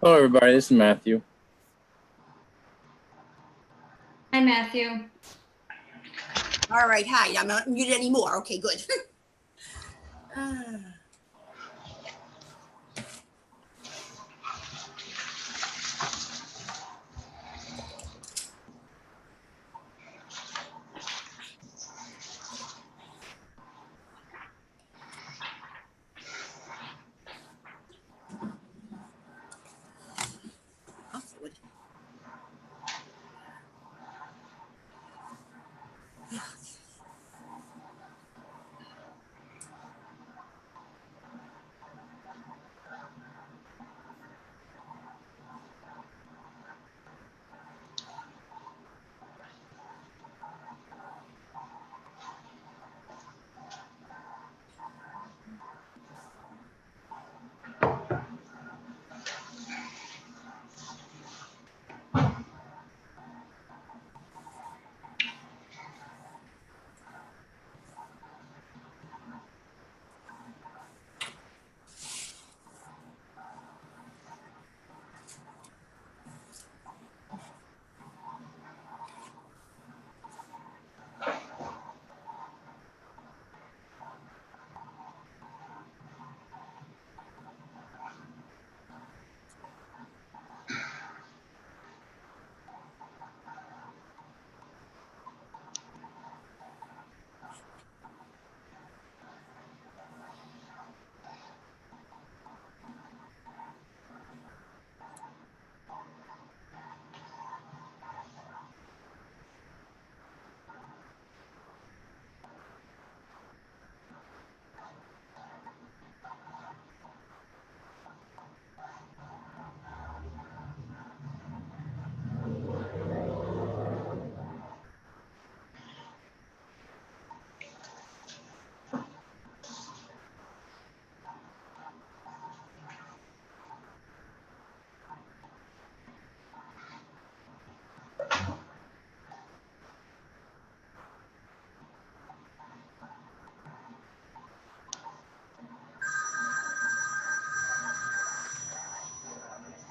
Hello, everybody. This is Matthew. Hi, Matthew. All right, hi. I'm not muted anymore. Okay, good. Good.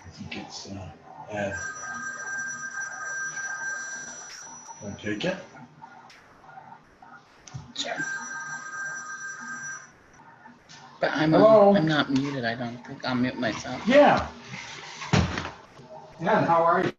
I think it's Ed. Want to take it? Sure. But I'm Hello? I'm not muted, I don't think. I'll mute myself. Yeah. Ed, how are you?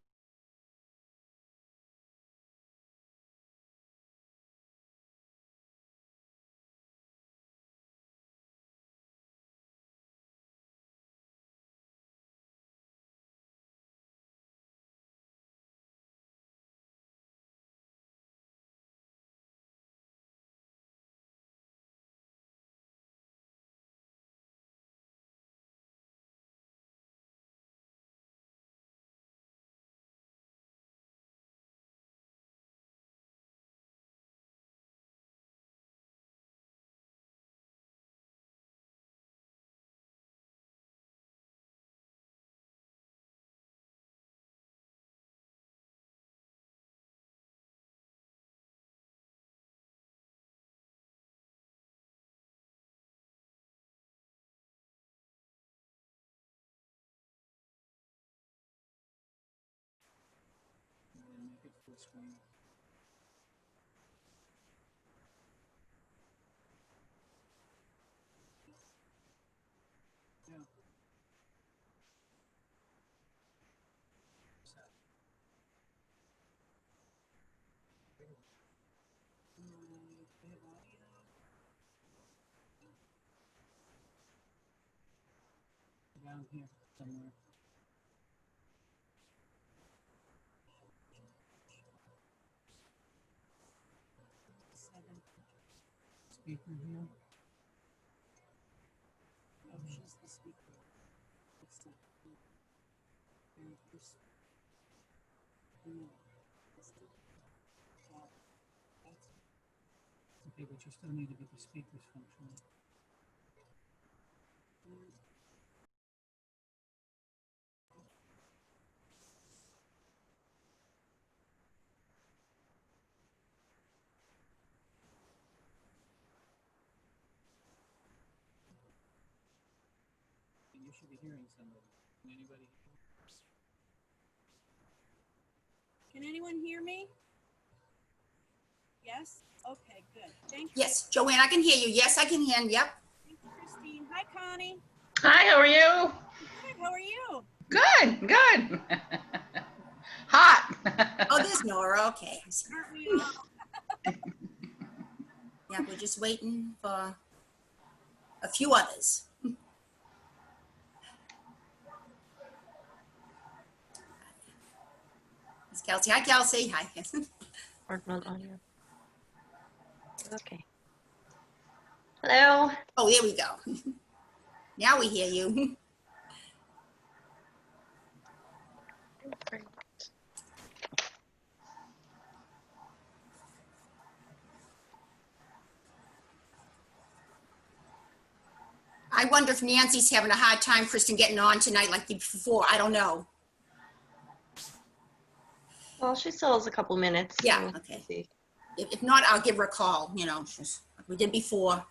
Down here somewhere. Speaker here. Oh, she's the speaker. It's the okay, but you still need to get the speakers functioning. You should be hearing somebody. Can anybody hear? Can anyone hear me? Yes? Okay, good. Thank you. Yes, Joanne, I can hear you. Yes, I can hear you. Yep. Thanks, Christine. Hi, Connie. Hi, how are you? Good. How are you? Good, good. Hot. Oh, there's Nora. Okay. Aren't we all? Yeah, we're just waiting for a few others. It's Kelsey. Hi, Kelsey. Hi. Or not audio. Okay. Hello. Oh, there we go. Now we hear you. I wonder if Nancy's having a hard time, Kristen, getting on tonight like before. I don't know. Well, she still has a couple minutes. Yeah, so okay. let's see. If not, I'll give her a call, just like we did before.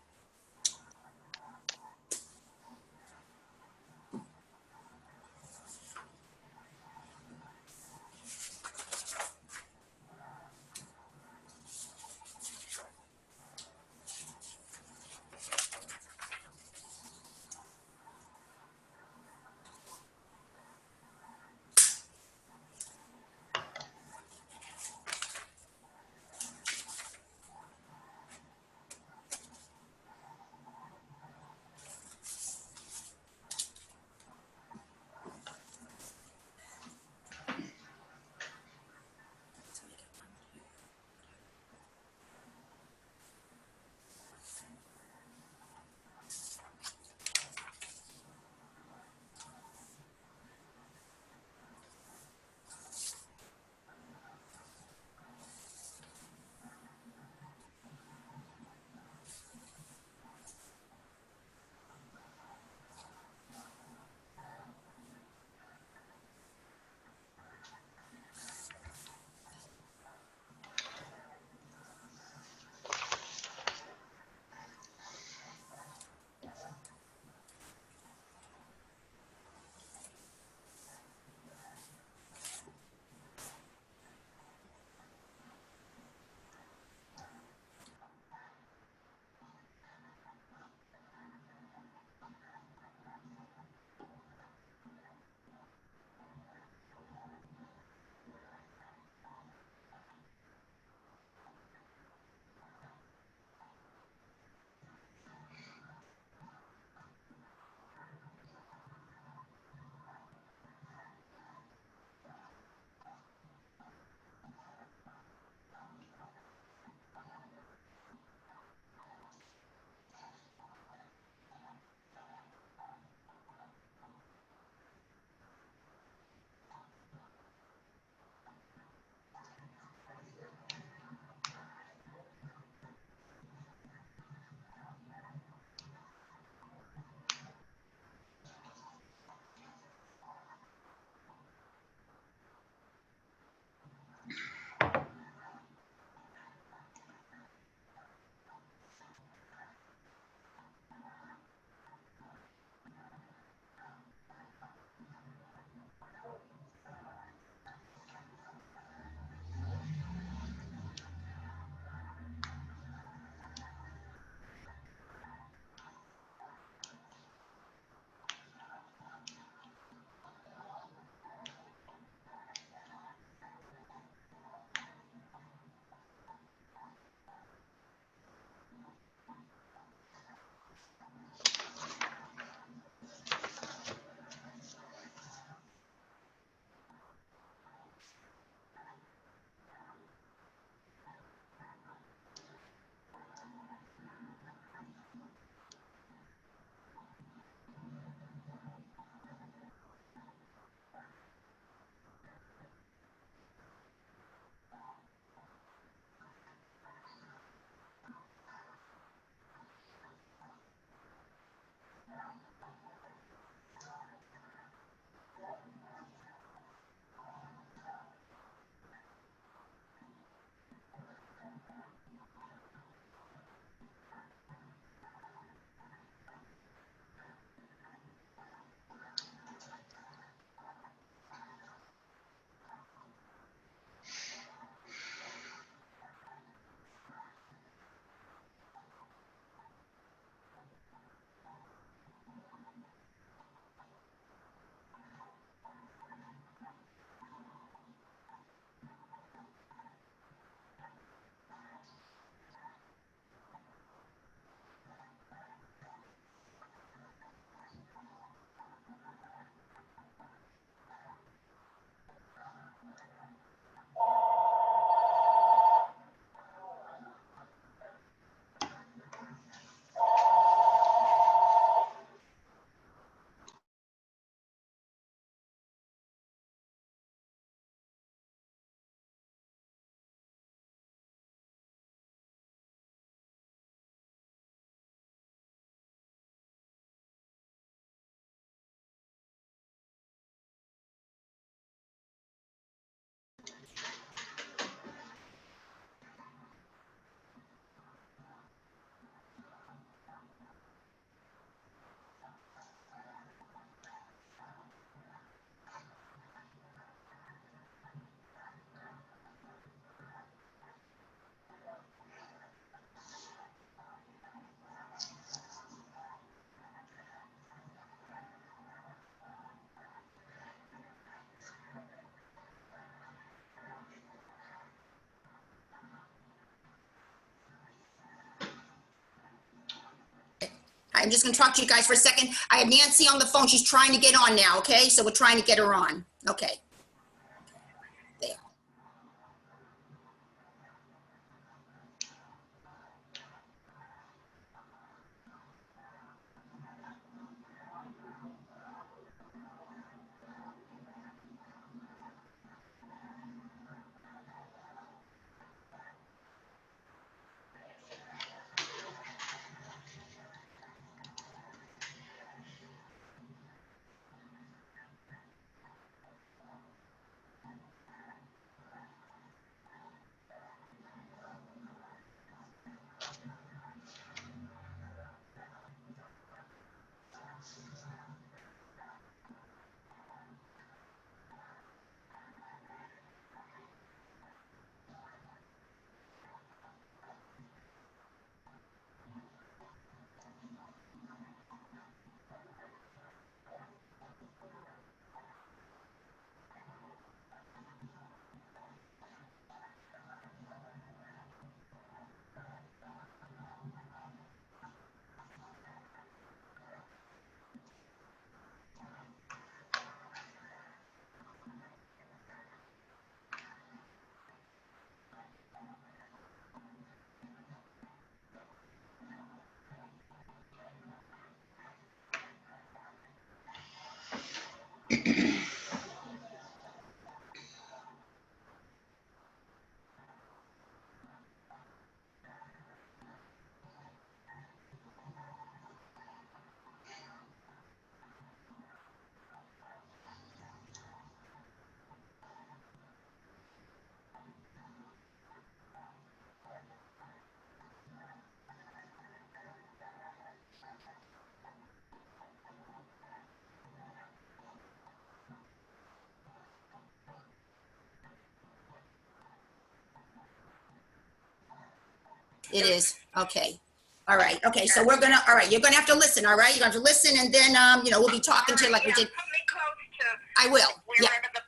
I'm just gonna talk to you guys for a second. I have Nancy on the phone. She's trying to get on now, okay? So we're trying to get her on. Okay. There. It is. Okay. All right. Okay. So we're gonna. All right. You're gonna have to listen. All right. You're gonna have to listen, and then we'll be talking to you like we did. Put me close to I will. Yeah. wherever the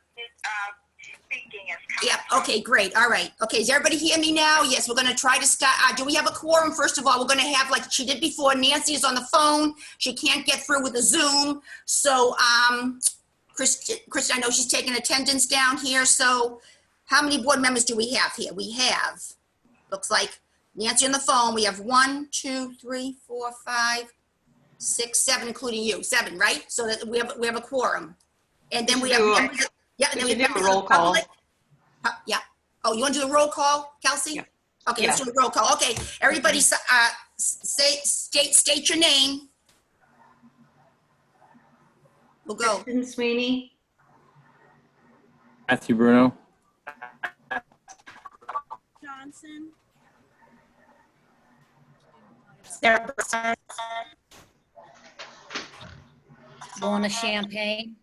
speaking is coming Yeah. from. Okay. Great. All right. Okay. Does everybody hear me now? Yes. We're gonna try to start. Do we have a quorum? First of all, we're gonna have like she did before. Nancy is on the phone. She can't get through with the Zoom. So Kristen, I know she's taking attendance down here. So how many board members do we have here? We have. Looks like Nancy on the phone. We have 1, 2, 3, 4, 5, 6, 7, including you. 7, right? So that we have a quorum. And then we have do a- members. Yeah, and then we we have can do a members of roll the call. public. Yeah. Oh, you want to do a roll call, Kelsey? Yeah. Okay, let's do a roll call. Okay, everybody, state your name. We'll go. Kristen Sweeney. Matthew Bruno. Johnson. Sarah Bernstein. Lorna Champagne.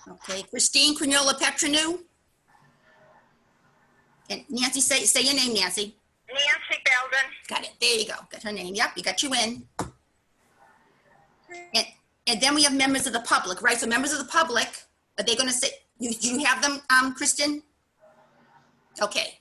Okay, Christine Quinola Petrinu. And Nancy, say your name, Nancy. Nancy Belden. Got it. There you go. Got her name. Yep, you got you in. And then we have members of the public, right? So members of the public, are they going to say, you have them, Kristen? Okay.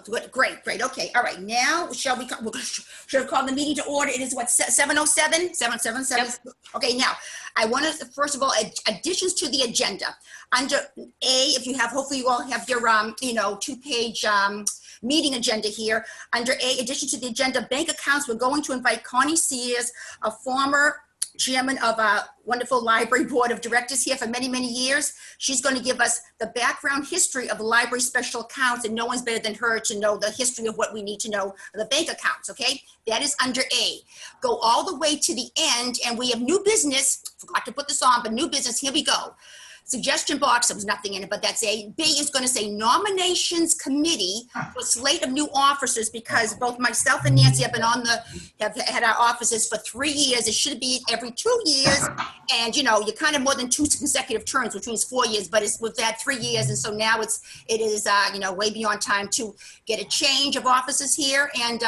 Good. Great. Okay. All right. Now, should we call the meeting to order? It is what, 7:07? 7:07. Yep. Okay. Now, I want to, first of all, additions to the agenda. Under A, if you have, hopefully you all have your, 2-page meeting agenda here. Under A, addition to the agenda, bank accounts, we're going to invite Connie Sears, a former chairman of a wonderful library board of directors here for many, many years. She's going to give us the background history of the library special accounts, and no one's better than her to know the history of what we need to know, the bank accounts, okay? That is under A. Go all the way to the end, and we have new business. Forgot to put this on, but new business, here we go. Suggestion box, there was nothing in it, but that's A. B is going to say nominations committee for slate of new officers, because both myself and Nancy have had our offices for 3 years. It should be every 2 years. And, you're kind of more than 2 consecutive terms, which means 4 years, but we've had 3 years. And so now it is way beyond time to get a change of offices here. And,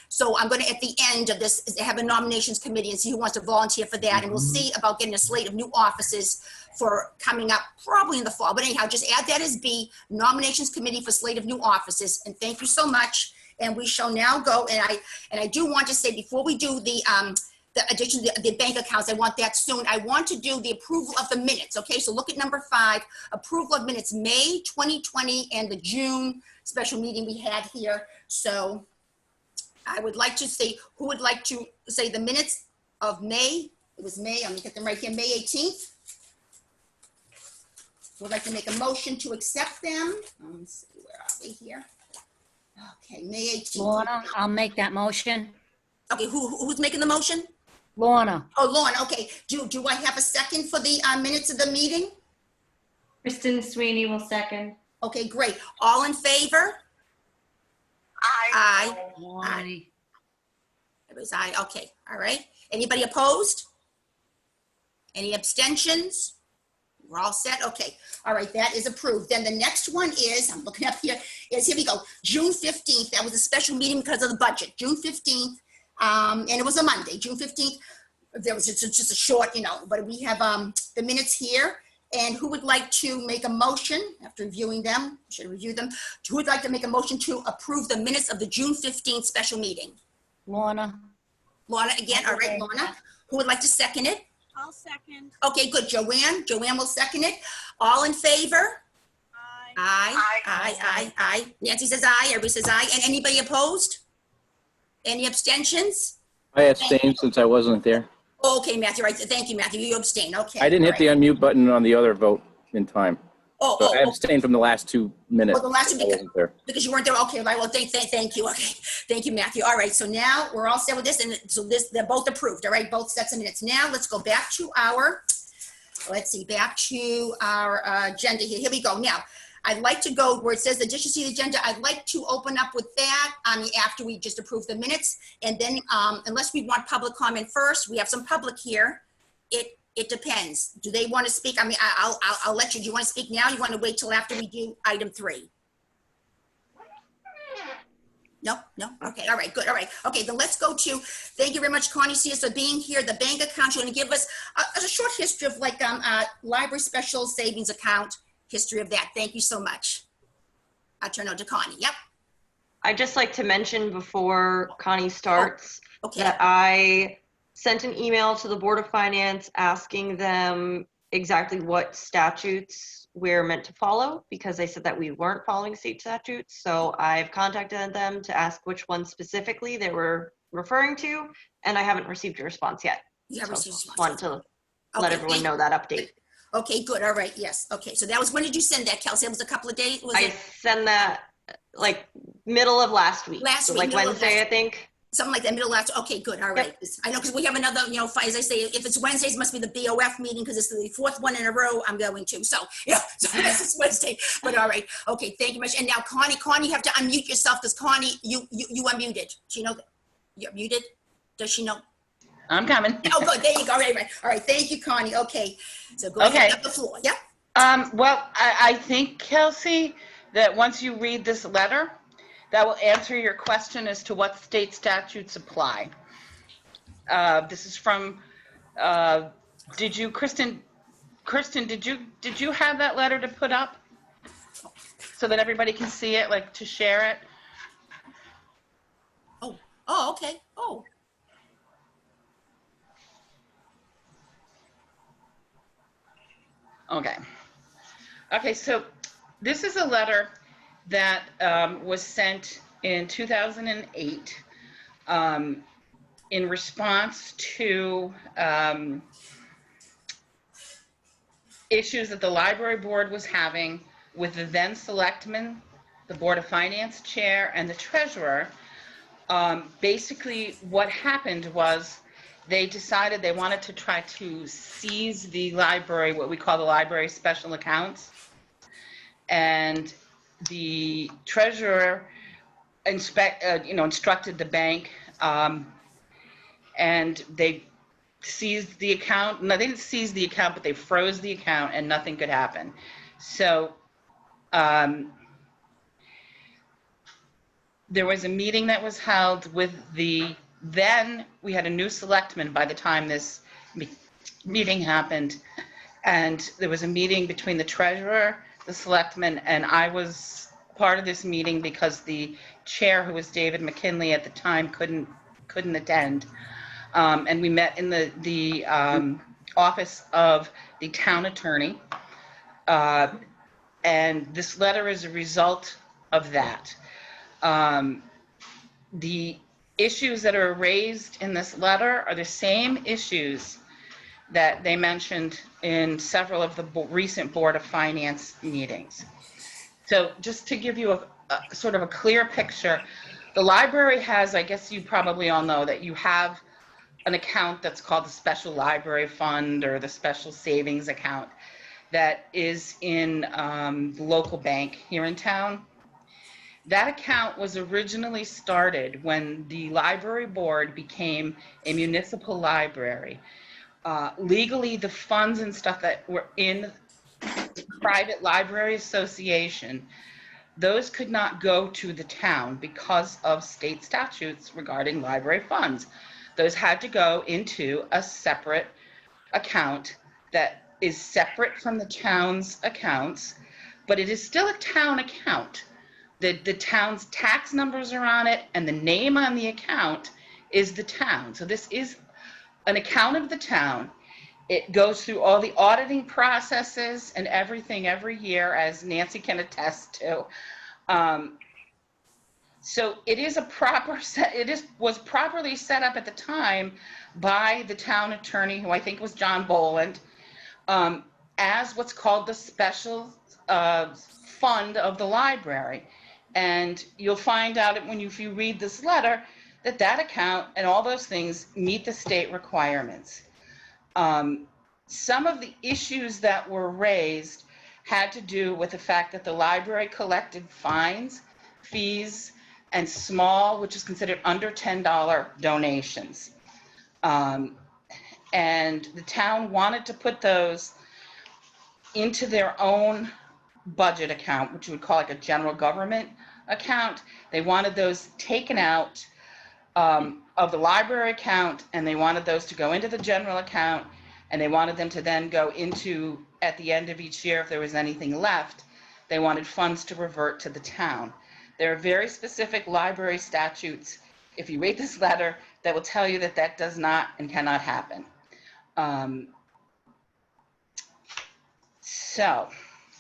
so I'm going to, at the end of this, have a nominations committee and see who wants to volunteer for that. And we'll see about getting a slate of new offices for coming up probably in the fall. But anyhow, just add that as B, nominations committee for slate of new offices. And thank you so much. And we shall now go, and I do want to say, before we do the addition to the bank accounts, I want that soon. I want to do the approval of the minutes, okay? So look at number 5, approval of minutes, May 2020 and the June special meeting we had here. So I would like to say, who would like to say the minutes of May? It was May, I'm gonna get them right here, May 18th. Would like to make a motion to accept them. Let's see, where are we here? Okay, May 18th. Lorna, I'll make that motion. Okay, who's making the motion? Lorna, Oh, Lorna, okay. Do I have a second for the minutes of the meeting? Kristen Sweeney will second. Okay, great. All in favor? Aye. Aye. It was aye, okay, all right. Anybody opposed? Any abstentions? We're all set, okay. All right, that is approved. Then the next one is, I'm looking up here, here we go, June 15th. That was a special meeting because of the budget, June 15th. And it was a Monday, June 15th. There was just a short, but we have the minutes here. And who would like to make a motion after reviewing them? Should review them. Who would like to make a motion to approve the minutes of the June 15th special meeting? Lorna, Lorna again, all right, Lorna. Who would like to second it? I'll second. Okay, good, Joanne will second it. All in favor? Aye. Aye. Nancy says aye, everybody says aye. And anybody opposed? Any abstentions? I abstained since I wasn't there. Okay, Matthew, right, thank you, Matthew, you abstain, okay. I didn't hit the unmute button on the other vote in time. So I Oh, abstained from the last 2 minutes. Oh, the last two, I wasn't there. because you weren't there, okay, right, well, thank you, okay. Thank you, Matthew. All right, so now we're all set with this, and so they're both approved, all right, both sets of minutes. Now, let's go back to our, agenda here. Here we go. Now, I'd like to go where it says additions to the agenda. I'd like to open up with that after we just approve the minutes. And then unless we want public comment first, we have some public here. It depends. Do they want to speak? I mean, I'll let you. Do you want to speak now? You want to wait till after we do item 3? No? Okay, all right, good, all right. Okay, then let's go to, thank you very much, Connie C. for being here. The bank account, you're going to give us a short history of library special savings account, history of that. Thank you so much. I'll turn over to Connie, yep. I'd just like to mention before Connie starts Okay, that I sent an email to the Board of Finance asking them exactly what statutes we're meant to follow, because they said that we weren't following state statutes. So I've contacted them to ask which one specifically they were referring to, and I haven't received a response yet. you have So received just response. wanted to let everyone know that update. Okay, good, all right, yes. Okay, so that was, when did you send that, Kelsey? It was a couple of days? Was I it sent that like middle of last week. Last So week, like middle of Wednesday, last I think. something like that, middle last? Okay, good, all right. I know, because we have another, as I say, if it's Wednesdays, it must be the BOF meeting, because it's the 4th one in a row I'm going to. So, yeah, so it's Wednesday, but all right. Okay, thank you much. And now Connie, you have to unmute yourself, because Connie, you unmuted. She know that you're muted? Does she know? I'm coming. Oh, good, there you go, right. All right, thank you, Connie. Okay, so go ahead, up the floor, yep. Well, I think, Kelsey, that once you read this letter, that will answer your question as to what state statutes apply. This is from, Kristen, did you have that letter to put up? So that everybody can see it, like to share it? Oh, okay, oh. Okay, so this is a letter that was sent in 2008 in response to issues that the library board was having with the then selectman, the Board of Finance chair, and the treasurer. Basically, what happened was they decided they wanted to try to seize the library, what we call the library special accounts. And the treasurer instructed the bank, and they seized the account. No, they didn't seize the account, but they froze the account, and nothing could happen. So there was a meeting that was held with then we had a new selectman by the time this meeting happened, and there was a meeting between the treasurer, the selectman, and I was part of this meeting because the chair, who was David McKinley at the time, couldn't attend. And we met in the office of the town attorney. And this letter is a result of that. The issues that are raised in this letter are the same issues that they mentioned in several of the recent Board of Finance meetings. So just to give you a sort of a clear picture, the library has, I guess you probably all know that you have an account that's called the Special Library Fund or the Special Savings Account that is in the local bank here in town. That account was originally started when the library board became a municipal library. Legally, the funds and stuff that were in the private library association, those could not go to the town because of state statutes regarding library funds. Those had to go into a separate account that is separate from the town's accounts, but it is still a town account. The town's tax numbers are on it, and the name on the account is the town. So this is an account of the town. It goes through all the auditing processes and everything every year, as Nancy can attest to. So it is was properly set up at the time by the town attorney, who I think was John Boland, as what's called the special fund of the library. And you'll find out if you read this letter that that account and all those things meet the state requirements. Some of the issues that were raised had to do with the fact that the library collected fines, fees, and small, which is considered under $10 donations. And the town wanted to put those into their own budget account, which we would call like a general government account. They wanted those taken out of the library account, and they wanted those to go into the general account, and they wanted them to then go into, at the end of each year, if there was anything left, they wanted funds to revert to the town. There are very specific library statutes, if you read this letter, that will tell you that that does not and cannot happen. So,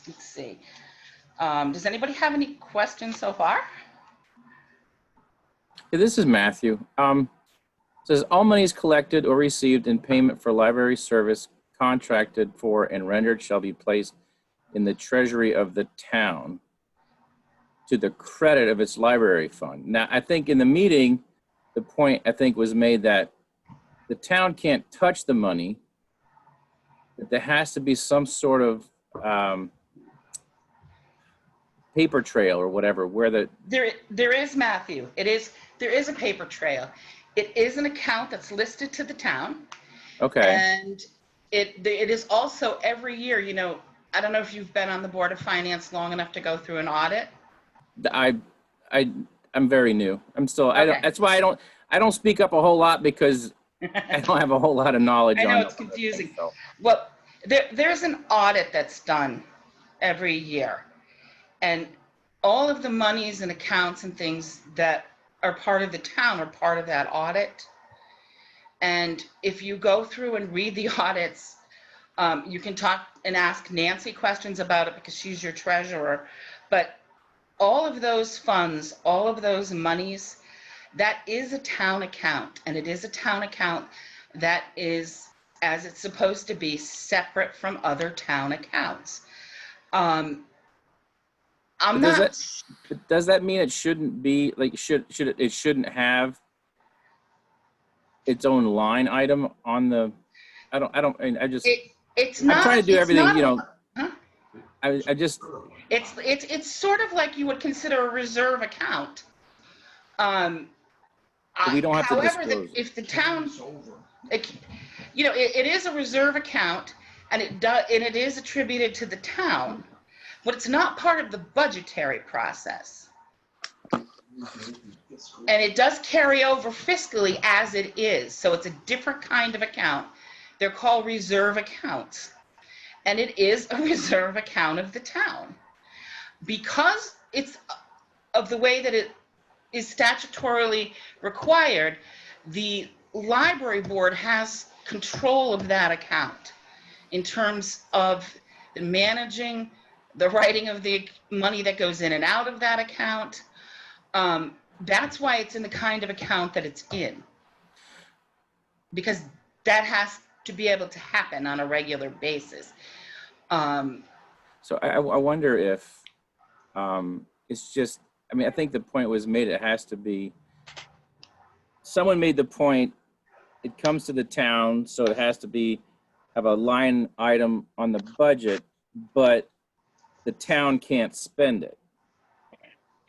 let's see. Does anybody have any questions so far? Yeah, this is Matthew. Says all monies collected or received in payment for library service contracted for and rendered shall be placed in the treasury of the town to the credit of its library fund. Now, I think in the meeting, the point I think was made that the town can't touch the money, that there has to be some sort of paper trail or whatever where the There is, Matthew. There is a paper trail. It is an account that's listed to the town. okay. And it is also every year, I don't know if you've been on the Board of Finance long enough to go through an audit. I'm very new. I'm still. Okay. That's why I don't speak up a whole lot, because I don't have a whole lot of knowledge. I know on it's confusing. so. Well, there's an audit that's done every year, and all of the monies and accounts and things that are part of the town are part of that audit. And if you go through and read the audits, you can talk and ask Nancy questions about it because she's your treasurer. But all of those funds, all of those monies, that is a town account, and it is a town account that is, as it's supposed to be, separate from other town accounts. Does that mean it shouldn't be like it shouldn't have its own line item on the? It's I'm not. trying to do everything, Huh? It's sort of like you would consider a reserve account. We don't have to however, disclose it. if the town, it is a reserve account, and it is attributed to the town, but it's not part of the budgetary process. And it does carry over fiscally as it is, so it's a different kind of account. They're called reserve accounts, and it is a reserve account of the town. Because it's of the way that it is statutorily required, the library board has control of that account in terms of managing the writing of the money that goes in and out of that account. That's why it's in the kind of account that it's in, because that has to be able to happen on a regular basis. So I wonder if it's just, I mean, I think the point was made, it has to be, someone made the point, it comes to the town, so it has to be, have a line item on the budget, but the town can't spend it.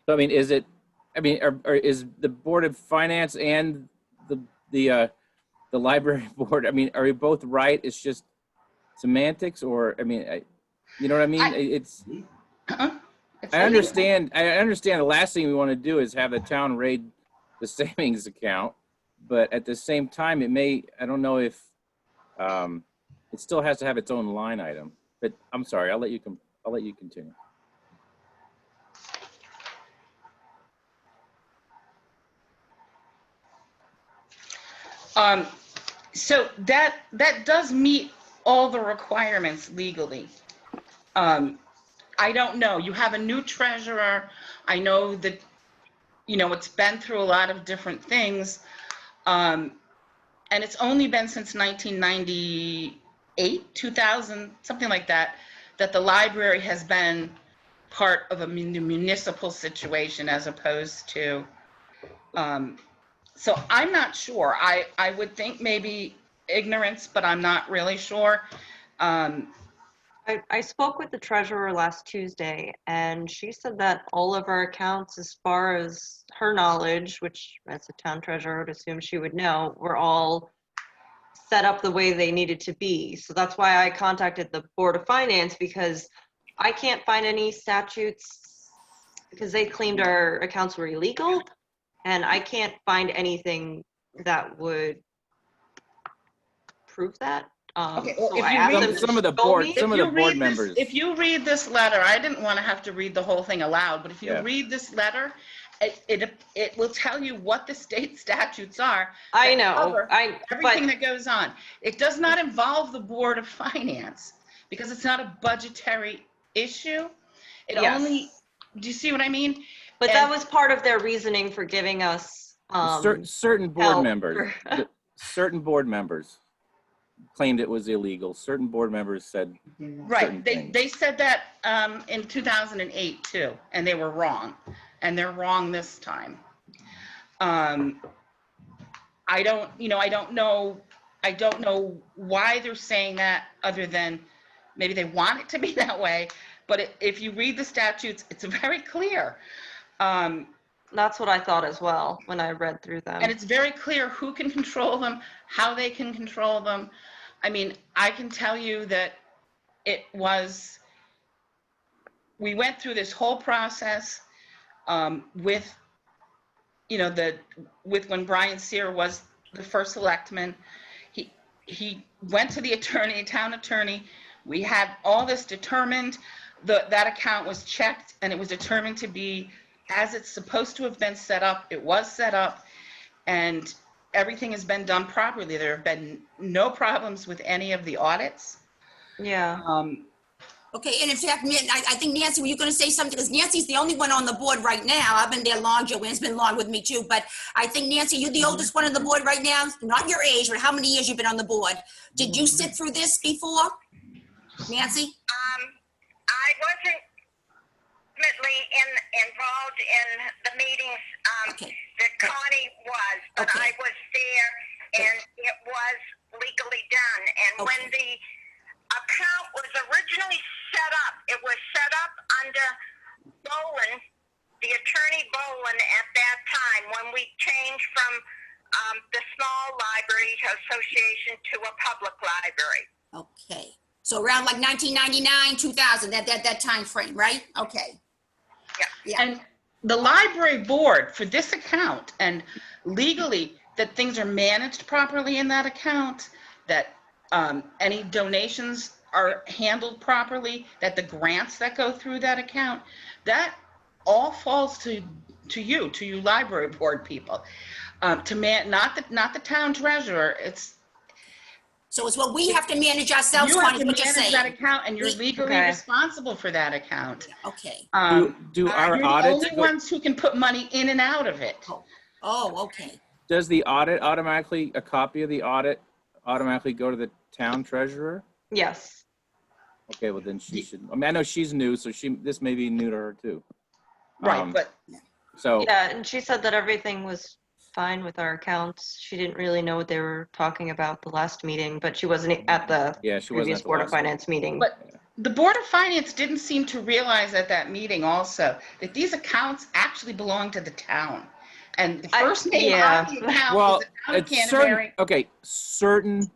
So, I mean, is it, I mean, is the Board of Finance and the library board, I mean, are we both right? It's just semantics, or, I mean, you know what I mean? I understand the last thing we want to do is have the town raid the savings account, but at the same time, it may, I don't know if, it still has to have its own line item. But I'm sorry, I'll let you continue. So that does meet all the requirements legally. I don't know. You have a new treasurer. I know that, you know, it's been through a lot of different things. And it's only been since 1998, 2000, something like that, that the library has been part of a municipal situation as opposed to, so I'm not sure. I would think maybe ignorance, but I'm not really sure. I spoke with the treasurer last Tuesday, and she said that all of our accounts, as far as her knowledge, which as a town treasurer, I would assume she would know, were all set up the way they needed to be. So that's why I contacted the Board of Finance, because I can't find any statutes, because they claimed our accounts were illegal, and I can't find anything that would prove that. Okay, well, so if I you asked read them the- to some of the show board- me. some of the board members. If you read this letter, I didn't want to have to read the whole thing aloud, but if you Yeah. read this letter, it will tell you what the state statutes are. I that know, cover everything but that goes on. It does not involve the Board of Finance because it's not a budgetary issue. It Yes. only, do you see what I mean? but that And- was part of their reasoning for giving us Certain board help. members, certain board members claimed it was illegal. Certain board members said, Right, certain things. they said that in 2008 too, and they were wrong, and they're wrong this time. I don't know why they're saying that, other than maybe they want it to be that way, but if you read the statutes, it's very clear. That's what I thought as well when I read through them. And it's very clear who can control them, how they can control them. I mean, I can tell you that we went through this whole process with when Brian Sear was the first selectman. He went to the town attorney. We had all this determined. That account was checked, and it was determined to be as it's supposed to have been set up. It was set up, and everything has been done properly. There have been no problems with any of the audits. Yeah. Okay, and in fact, I think Nancy, were you going to say something? Because Nancy's the only one on the board right now. I've been there long, Joanne's been long with me too, but I think, Nancy, you're the oldest one on the board right now. Not your age, but how many years you've been on the board? Did you sit through this before, Nancy? I wasn't intimately involved in the meetings Okay. that Connie was, but Okay. I was there, and it was legally done. And when Okay. the account was originally set up, it was set up under Boland, the attorney Boland at that time, when we changed from the small library association to a public library. Okay. So around like 1999, 2000, that time frame, right? Okay. Yeah. And the library board for this account, and legally, that things are managed properly in that account, that any donations are handled properly, that the grants that go through that account, that all falls to you library board people. Not the town treasurer. So it's what we have to manage ourselves, You have Connie, to what you're manage that saying. account, and you're legally Okay. responsible for that account. Okay. Do our You're the audits only ones who can put money in and out of it. Oh, okay. Does the audit automatically, a copy of the audit automatically go to the town treasurer? Yes. Okay, well then she should, I mean, I know she's new, so this may be new to her too. Right, but So, Yeah, and she said that everything was fine with our accounts. She didn't really know what they were talking about the last meeting, but she wasn't at the yeah, she wasn't previous at the Board of last one. Finance meeting. But the Board of Finance didn't seem to realize at that meeting also that these accounts actually belong to the town. And the first name on the account Well, is the town of it's certain, Canterbury. certain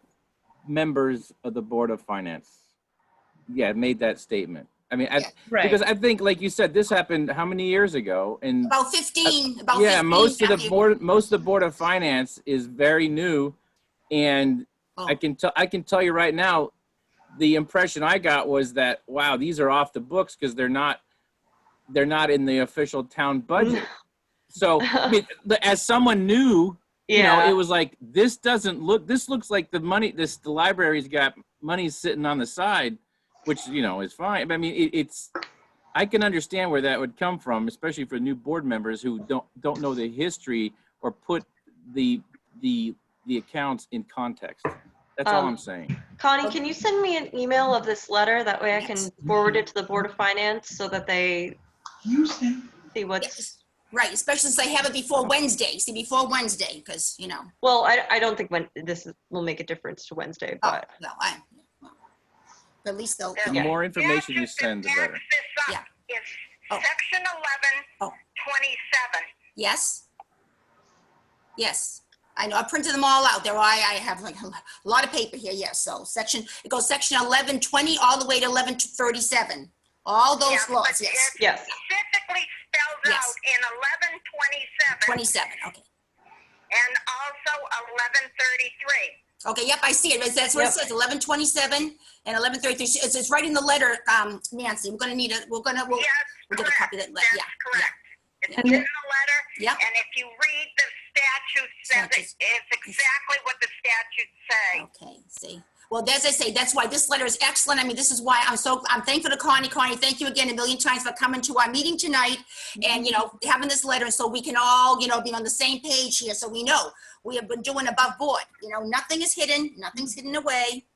members of the Board of Finance, made that statement. I mean, Right. because I think, like you said, this happened how many years ago? And About 15, most of the Matthew. Board of Finance is very new, and Oh. I can tell you right now, the impression I got was that, wow, these are off the books because they're not in the official town budget. So I mean, as someone new, you know, it was like, this looks like the library's got money sitting on the side, which, you know, is fine. But I mean, I can understand where that would come from, especially for new board members who don't know the history or put the accounts in context. That's all I'm saying. Connie, can you send me an email of this letter? That way I can Yes. forward it to the Board of Finance so that they see what's... Yes. Right, especially since they have it before Wednesday. See, before Wednesday, because, you know. Well, I don't think will make a difference to Wednesday, but... Oh, no, well, at least they'll. The more information you send, the better. Yeah. It's Oh. section 1127. Yes? Yes. I know, I printed them all out. I have like a lot of paper here, yes. So it goes section 1120 all the way to 1137. All those Yeah, laws, but yes. it's Yes. specifically spelled Yes. out in 1127 27, okay. and also 1133. Okay, yep, I see it. That's what it says, 1127 and 1133. It's right in the letter, Nancy. We'll Yes, get a copy of that. That's Yeah, correct. It's Yeah. in the letter, Yep. and if you read the statute, Statutes. it's exactly what the statutes say. Okay, see. Well, as I say, that's why this letter is excellent. I mean, this is why I'm thankful to Connie. Connie, thank you again a million times for coming to our meeting tonight and, you know, having this letter so we can all, you know, be on the same page here. So we know we have been doing above board. You know, nothing is hidden. Nothing's hidden away.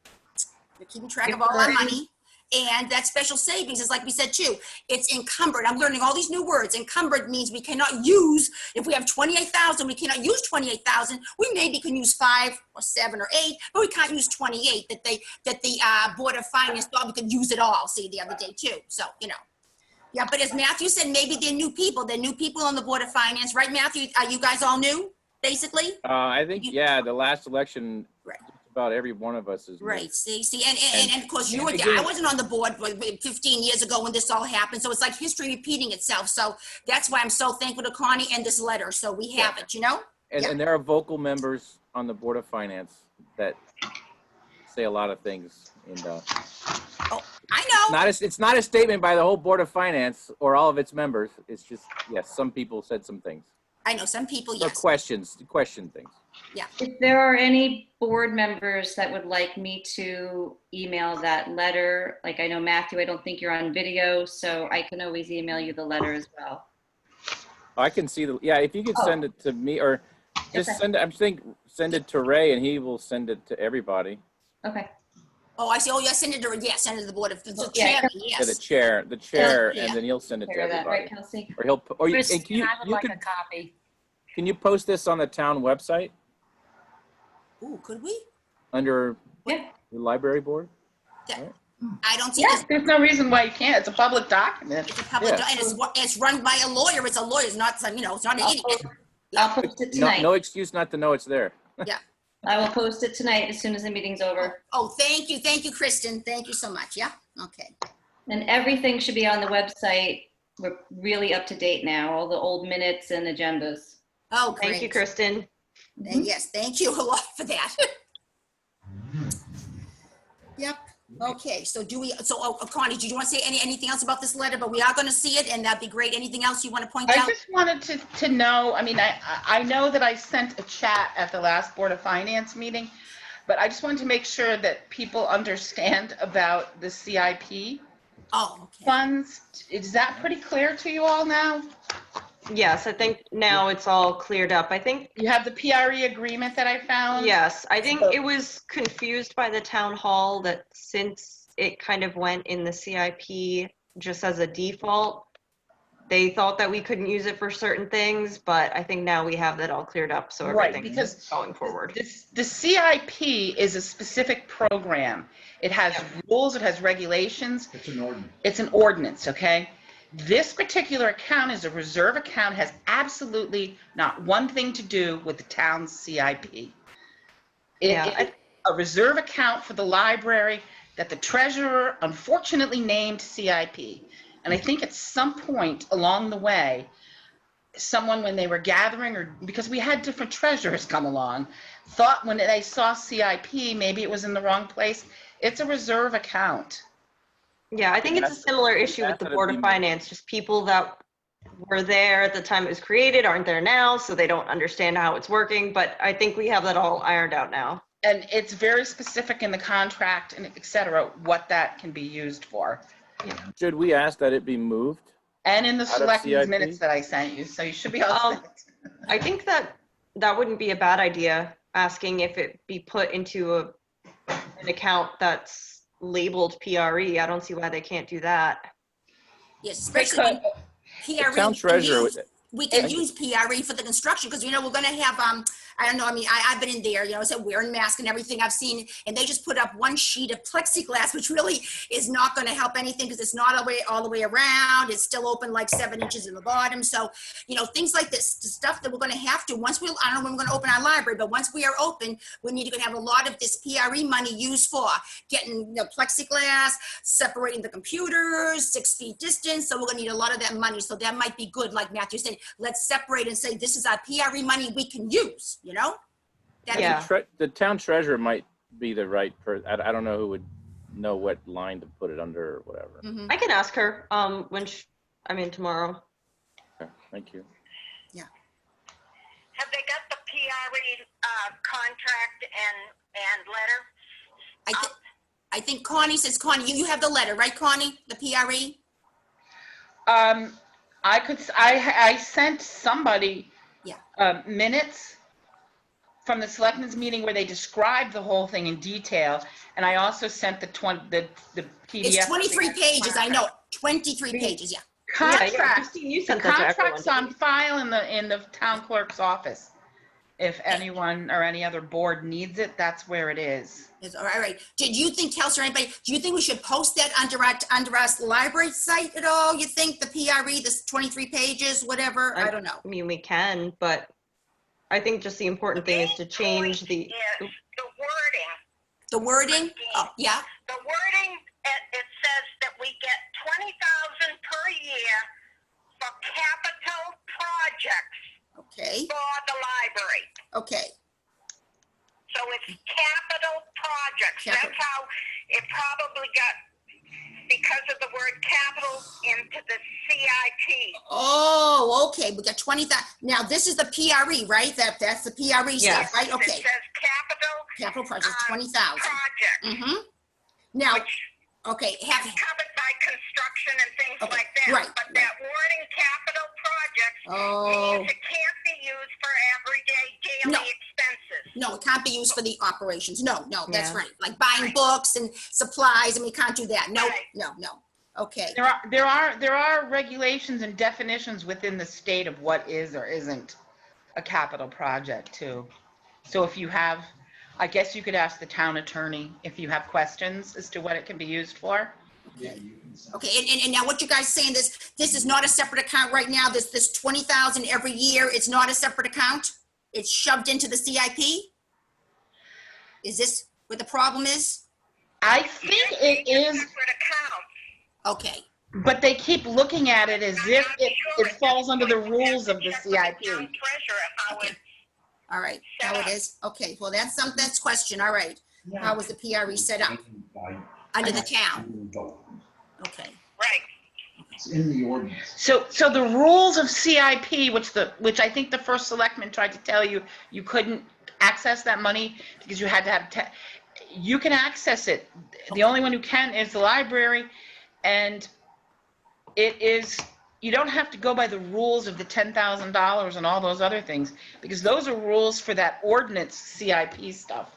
We're keeping track of all our money. And that special savings is, like we said too, it's encumbered. I'm learning all these new words. Encumbered means we cannot use, if we have 28,000, we cannot use 28,000. We maybe can use 5 or 7 or 8, but we can't use 28 that the Board of Finance thought we could use it all, see, the other day too. So, you know. Yeah, but as Matthew said, maybe they're new people. They're new people on the Board of Finance, right, Matthew? Are you guys all new, basically? I think, the last election, Right. about every one of us is new. Right, see, and of course, and I again- wasn't on the board 15 years ago when this all happened, so it's like history repeating itself. So that's why I'm so thankful to Connie and this letter, so we have it, you know? And there are vocal members on the Board of Finance that say a lot of things. And I know. it's not a statement by the whole Board of Finance or all of its members. It's just, yes, some people said some things. I know, some people, Or yes. question things. If there are any board members that would like me to email that letter, like I know Matthew, I don't think you're on video, so I can always email you the letter as well. I can see if you could send it to me or just Okay. send it to Ray and he will send it to everybody. Okay. Oh, I see, send it to the Board of, the Yeah. chairman, To yes. the chair, Yeah. and then he'll send it to Care of that, right, everybody. Kelsey? Or and Kristen, can you, I would you like could, a copy. can you post this on the town website Ooh, could we? under Yeah. the library board? I don't see Yes, this. there's no reason why you can't. It's a public document. It's a public, Yeah. and it's run by a lawyer. It's a lawyer. It's not some, you know, it's not an idiot. I'll post it No, tonight. no excuse not to know it's there. I will post it tonight as soon as the meeting's over. Oh, thank you, Kristen. Thank you so much. Yeah, okay. And everything should be on the website. We're really up to date now, all the old minutes and agendas. Oh, great. Thank you, Kristen. Yes, thank you a lot for that. Yep. Okay, so Connie, did you want to say anything else about this letter? But we are going to see it, and that'd be great. Anything else you want to point I out? just wanted to know, I mean, I know that I sent a chat at the last Board of Finance meeting, but I just wanted to make sure that people understand about the CIP Oh, okay. funds. Is that pretty clear to you all now? Yes, I think now it's all cleared up. I think, You have the PRE agreement that I found? yes, I think it was confused by the town hall that since it kind of went in the CIP just as a default, they thought that we couldn't use it for certain things, but I think now we have that all cleared up, so Right, everything's because going forward. The CIP is a specific program. It has rules, it has regulations. It's an ordinance. It's an ordinance, okay? This particular account is a reserve account, has absolutely not one thing to do with the town's CIP. Yeah, It's a reserve account for the library that the treasurer unfortunately named CIP. And I think at some point along the way, someone, when they were gathering, or because we had different treasurers come along, thought when they saw CIP, maybe it was in the wrong place. It's a reserve account. Yeah, I think it's a similar issue with the Board of Finance, just people that were there at the time it was created aren't there now, so they don't understand how it's working, but I think we have that all ironed out now. And it's very specific in the contract and et cetera, what that can be used for. Should we ask that it be moved? And in the Out of selectmen's CIP? minutes that I sent you, so you should be all set. I think that wouldn't be a bad idea, asking if it be put into an account that's labeled PRE. I don't see why they can't do that. Yes, especially when PRE. The town treasurer. We can use PRE for the construction because, we're going to have, I don't know, I mean, I've been in there, so wearing masks and everything I've seen, and they just put up one sheet of plexiglass, which really is not going to help anything because it's not all the way around. It's still open like 7 inches in the bottom. So, things like this, the stuff that we're going to have to, I don't know when we're going to open our library, but once we are open, we need to have a lot of this PRE money used for getting plexiglass, separating the computers, 6 feet distance. So we're going to need a lot of that money. So that might be good, like Matthew said. Let's separate and say, this is our PRE money we can use, The town treasurer might be the right person. I don't know who would know what line to put it under or whatever. Mhm. I can ask her when I'm in tomorrow. Okay, thank you. Have they got the PRE contract and letter? I think Connie says, Connie, you have the letter, right, Connie? The PRE? I sent somebody minutes from the selectmen's meeting where they described the whole thing in detail, and I also sent the PDF. It's 23 pages, I know, 23 pages, yeah. The contract's on file in the town clerk's office. If anyone or any other board needs it, that's where it is. All right. Did you think, Kelsey, or anybody, do you think we should post that under our library site at all? You think the PRE, this 23 pages, whatever? I don't know. I mean, we can, but I think just the important thing is to change the Yes, the wording. The wording? Oh, yeah. The wording, it says that we get $20,000 per year for capital projects Okay. for the library. Okay. So it's capital projects. Capital. That's how it probably got, because of the word capital, into the CIP. Oh, okay. We got 20,000. Now this is the PRE, right? That's the PRE stuff, right? It Okay. says Capital project, 20,000. project, Mm-hmm. Now, which okay, is covered by construction and things Okay, like that. right, But right. that wording, capital projects, Oh. means it can't be used for everyday daily No. expenses. No, it can't be used for the operations. No, that's Yeah. right. Like buying books and supplies, and we can't do that. No, Right. no. Okay. There are regulations and definitions within the state of what is or isn't a capital project too. So if you have, I guess you could ask the town attorney if you have questions as to what it can be used for. Yeah, you can send. Okay, and now what you guys saying, this is not a separate account right now, this 20,000 every year, it's not a separate account? It's shoved into the CIP? Is this what the problem is? I think it is, Separate accounts. Okay, but they keep looking at it as if it falls under the rules of the CIP. Town treasurer, how Okay. it, all right, how it is? Okay, well, that's question, all right. How was the PRE set up? By under the town. Vote. Okay. Right. It's in the ordinance. So the rules of CIP, which I think the first selectman tried to tell you, you couldn't access that money because you had to have, you can access it. The only one who can is the library, and it is, you don't have to go by the rules of the $10,000 and all those other things, because those are rules for that ordinance CIP stuff.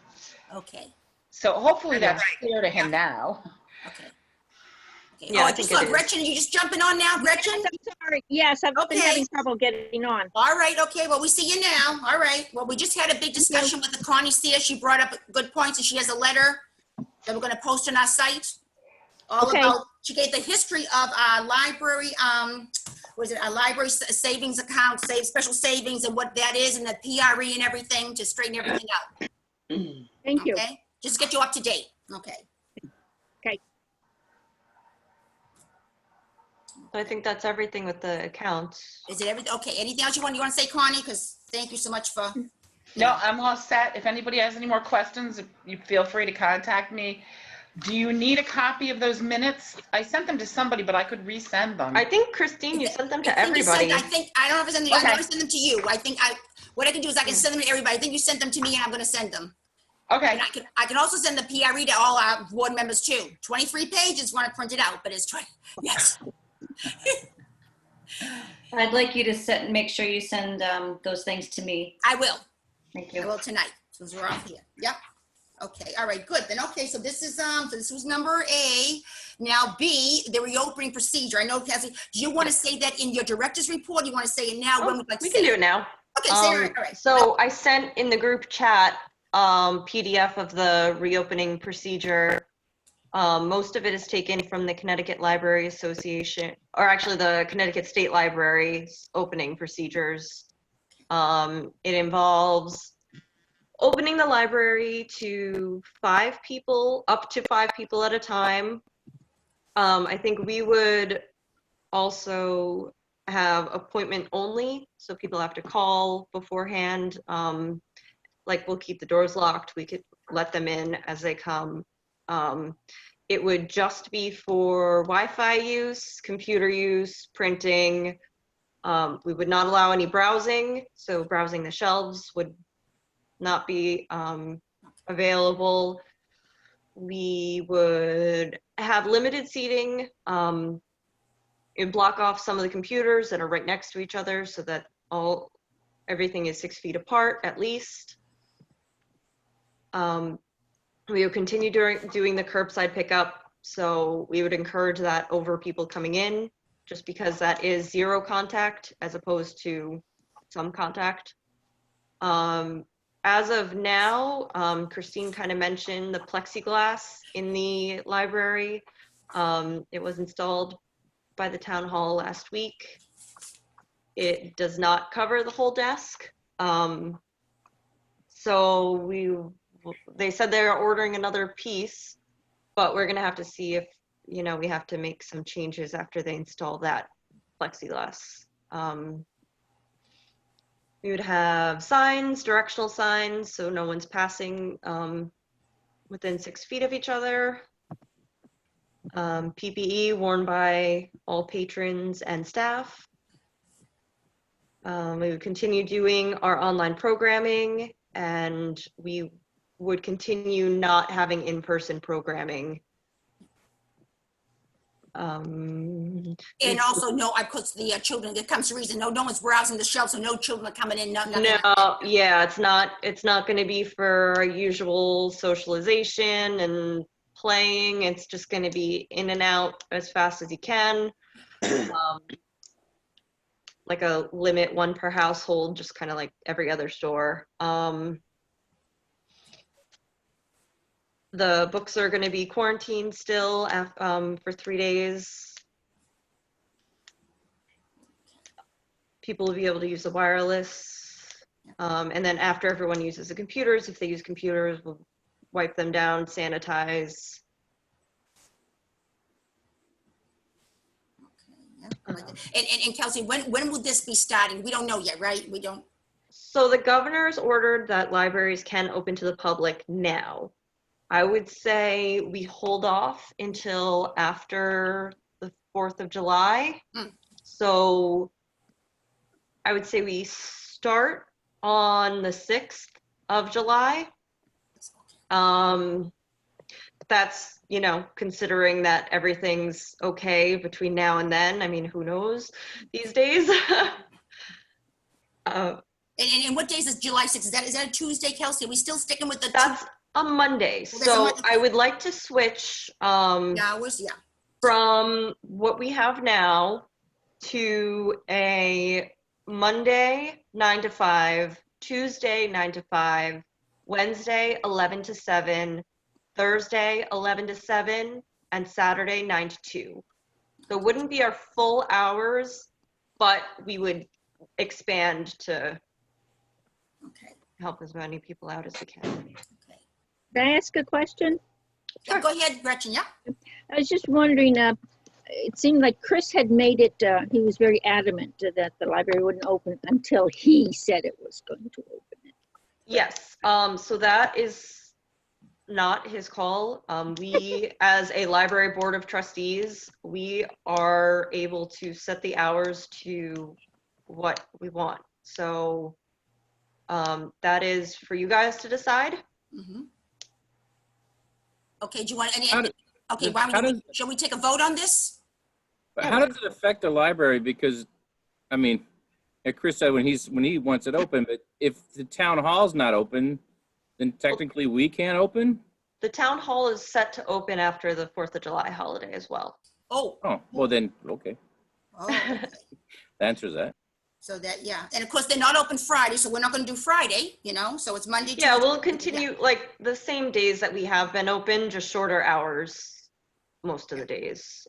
Okay. So hopefully that's Right. clear to him now. Okay. Okay. Yeah, Oh, I I just think saw it is. Gretchen. Are you just jumping on now, Gretchen? Yes, I'm sorry. Yes, I've been Okay. having trouble getting on. All right, okay, well, we see you now. All right, well, we just had a big discussion with the Connie Sears. She brought up good points, and she has a letter that we're gonna post on our site. All Okay. about, she gave the history of our library, was it our library savings account, special savings, and what that is, and the PRE and everything, to straighten everything out, Thank you. okay? Just get you up to date, okay? So I think that's everything with the accounts. Is it everything? Okay, anything else you want to say, Connie? Because thank you so much for, No, I'm all set. If anybody has any more questions, you feel free to contact me. Do you need a copy of those minutes? I sent them to somebody, but I could resend them. I think, Christine, you sent them to I think you sent- everybody. I don't know if I sent them, I Okay. know I sent them to you. What I can do is I can send them to everybody. I think you sent them to me, and I'm gonna send them. Okay, And I can also send the PRE to all our board members too. 23 pages when I print it out, but it's 20, yes. I'd like you to make sure you send those things to me. I will. Thank I you. will tonight, since we're off here. Yep. Okay, all right, good. Then, okay, so this was number A. Now B, the reopening procedure. I know, Cassie, do you want to say that in your director's report? Do you want to say it now? When we'd like to We say can do it now. Okay, say it, all right. So I sent in the group chat PDF of the reopening procedure. Most of it is taken from the Connecticut Library Association, or actually the Connecticut State Library's opening procedures. It involves opening the library to 5 people, up to 5 people at a time. I think we would also have appointment only, so people have to call beforehand. Like, we'll keep the doors locked. We could let them in as they come. It would just be for Wi-Fi use, computer use, printing. We would not allow any browsing, so browsing the shelves would not be available. We would have limited seating. It'd block off some of the computers that are right next to each other so that everything is 6 feet apart at least. We would continue doing the curbside pickup, so we would encourage that over people coming in, just because that is 0 contact as opposed to some contact. As of now, Christine kind of mentioned the plexiglass in the library. It was installed by the town hall last week. It does not cover the whole desk. So they said they're ordering another piece, but we're gonna have to see if, we have to make some changes after they install that plexiglass. We would have signs, directional signs, so no one's passing within 6 feet of each other. PPE worn by all patrons and staff. We would continue doing our online programming, and we would continue not having in-person programming. And also, no, I put the children, there comes to reason, no one's browsing the shelves, so no children are coming in, nothing. No, yeah, it's not going to be for our usual socialization and playing. It's just going to be in and out as fast as you can. Like a limit 1 per household, just kind of like every other store. The books are going to be quarantined still for 3 days. People will be able to use the wireless. And then after everyone uses the computers, if they use computers, we'll wipe them down, sanitize. And Kelsey, when will this be starting? We don't know yet, right? We don't. So the governor's ordered that libraries can open to the public now. I would say we hold off until after the 4th of July. Mm. So I would say we start on the 6th of July. That's, considering that everything's okay between now and then. I mean, who knows these days? And what days is July 6th? Is that a Tuesday, Kelsey? Are we still sticking with the That's a Monday. Well, that's a So Monday. I would like to switch hours? Yeah. from what we have now to a Monday 9 to 5, Tuesday 9 to 5, Wednesday 11 to 7, Thursday 11 to 7, and Saturday 9 to 2. So it wouldn't be our full hours, but we would expand to Okay. help as many people out as we can. Okay. Can I ask a question? Yeah, go ahead, Gretchen. Yeah. I was just wondering, it seemed like Chris had made it, he was very adamant that the library wouldn't open until he said it was going to open. Yes, so that is not his call. We, as a library board of trustees, we are able to set the hours to what we want. So that is for you guys to decide. Mm-hmm. Okay, do you want any? How do- Okay, shall we take a vote on this? But how does it affect the library? Because, I mean, like Chris said, when he wants it open, but if the town hall's not open, then technically we can't open? The town hall is set to open after the 4th of July holiday as well. Oh. Oh, well then, okay. Oh, okay. That answers that. So that, yeah. And of course, they're not open Friday, so we're not going to do Friday, so it's Monday, Yeah, Tuesday. we'll continue like the same days that we have been open, just shorter hours most of the days.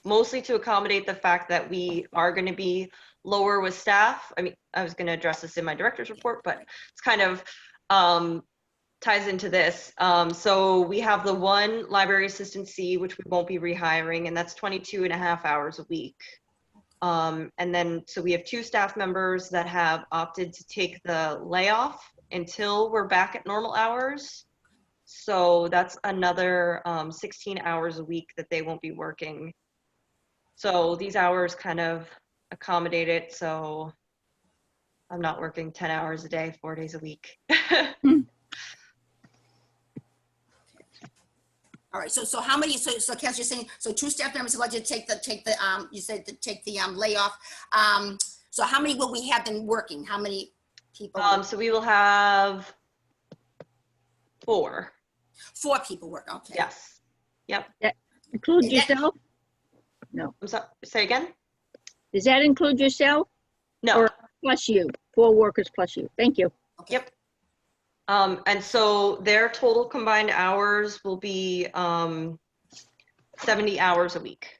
Mostly to accommodate the fact that we are going to be lower with staff. I mean, I was going to address this in my director's report, but it's kind of ties into this. So we have the one library assistant C, which we won't be rehiring, and that's 22.5 hours a week. And then, so we have 2 staff members that have opted to take the layoff until we're back at normal hours. So that's another 16 hours a week that they won't be working. So these hours kind of accommodate it. So I'm not working 10 hours a day, 4 days a week. All right, so how many, so Kelsey, you're saying, so 2 staff members would like to take the layoff. So how many will we have then working? How many people? So we will have 4. 4 people work, okay. Yes. Yep. Include Is that- yourself? I'm sorry, say again? Does that include yourself No. or plus you? 4 workers plus you. Thank you. Okay. Yep. And so their total combined hours will be 70 hours a week.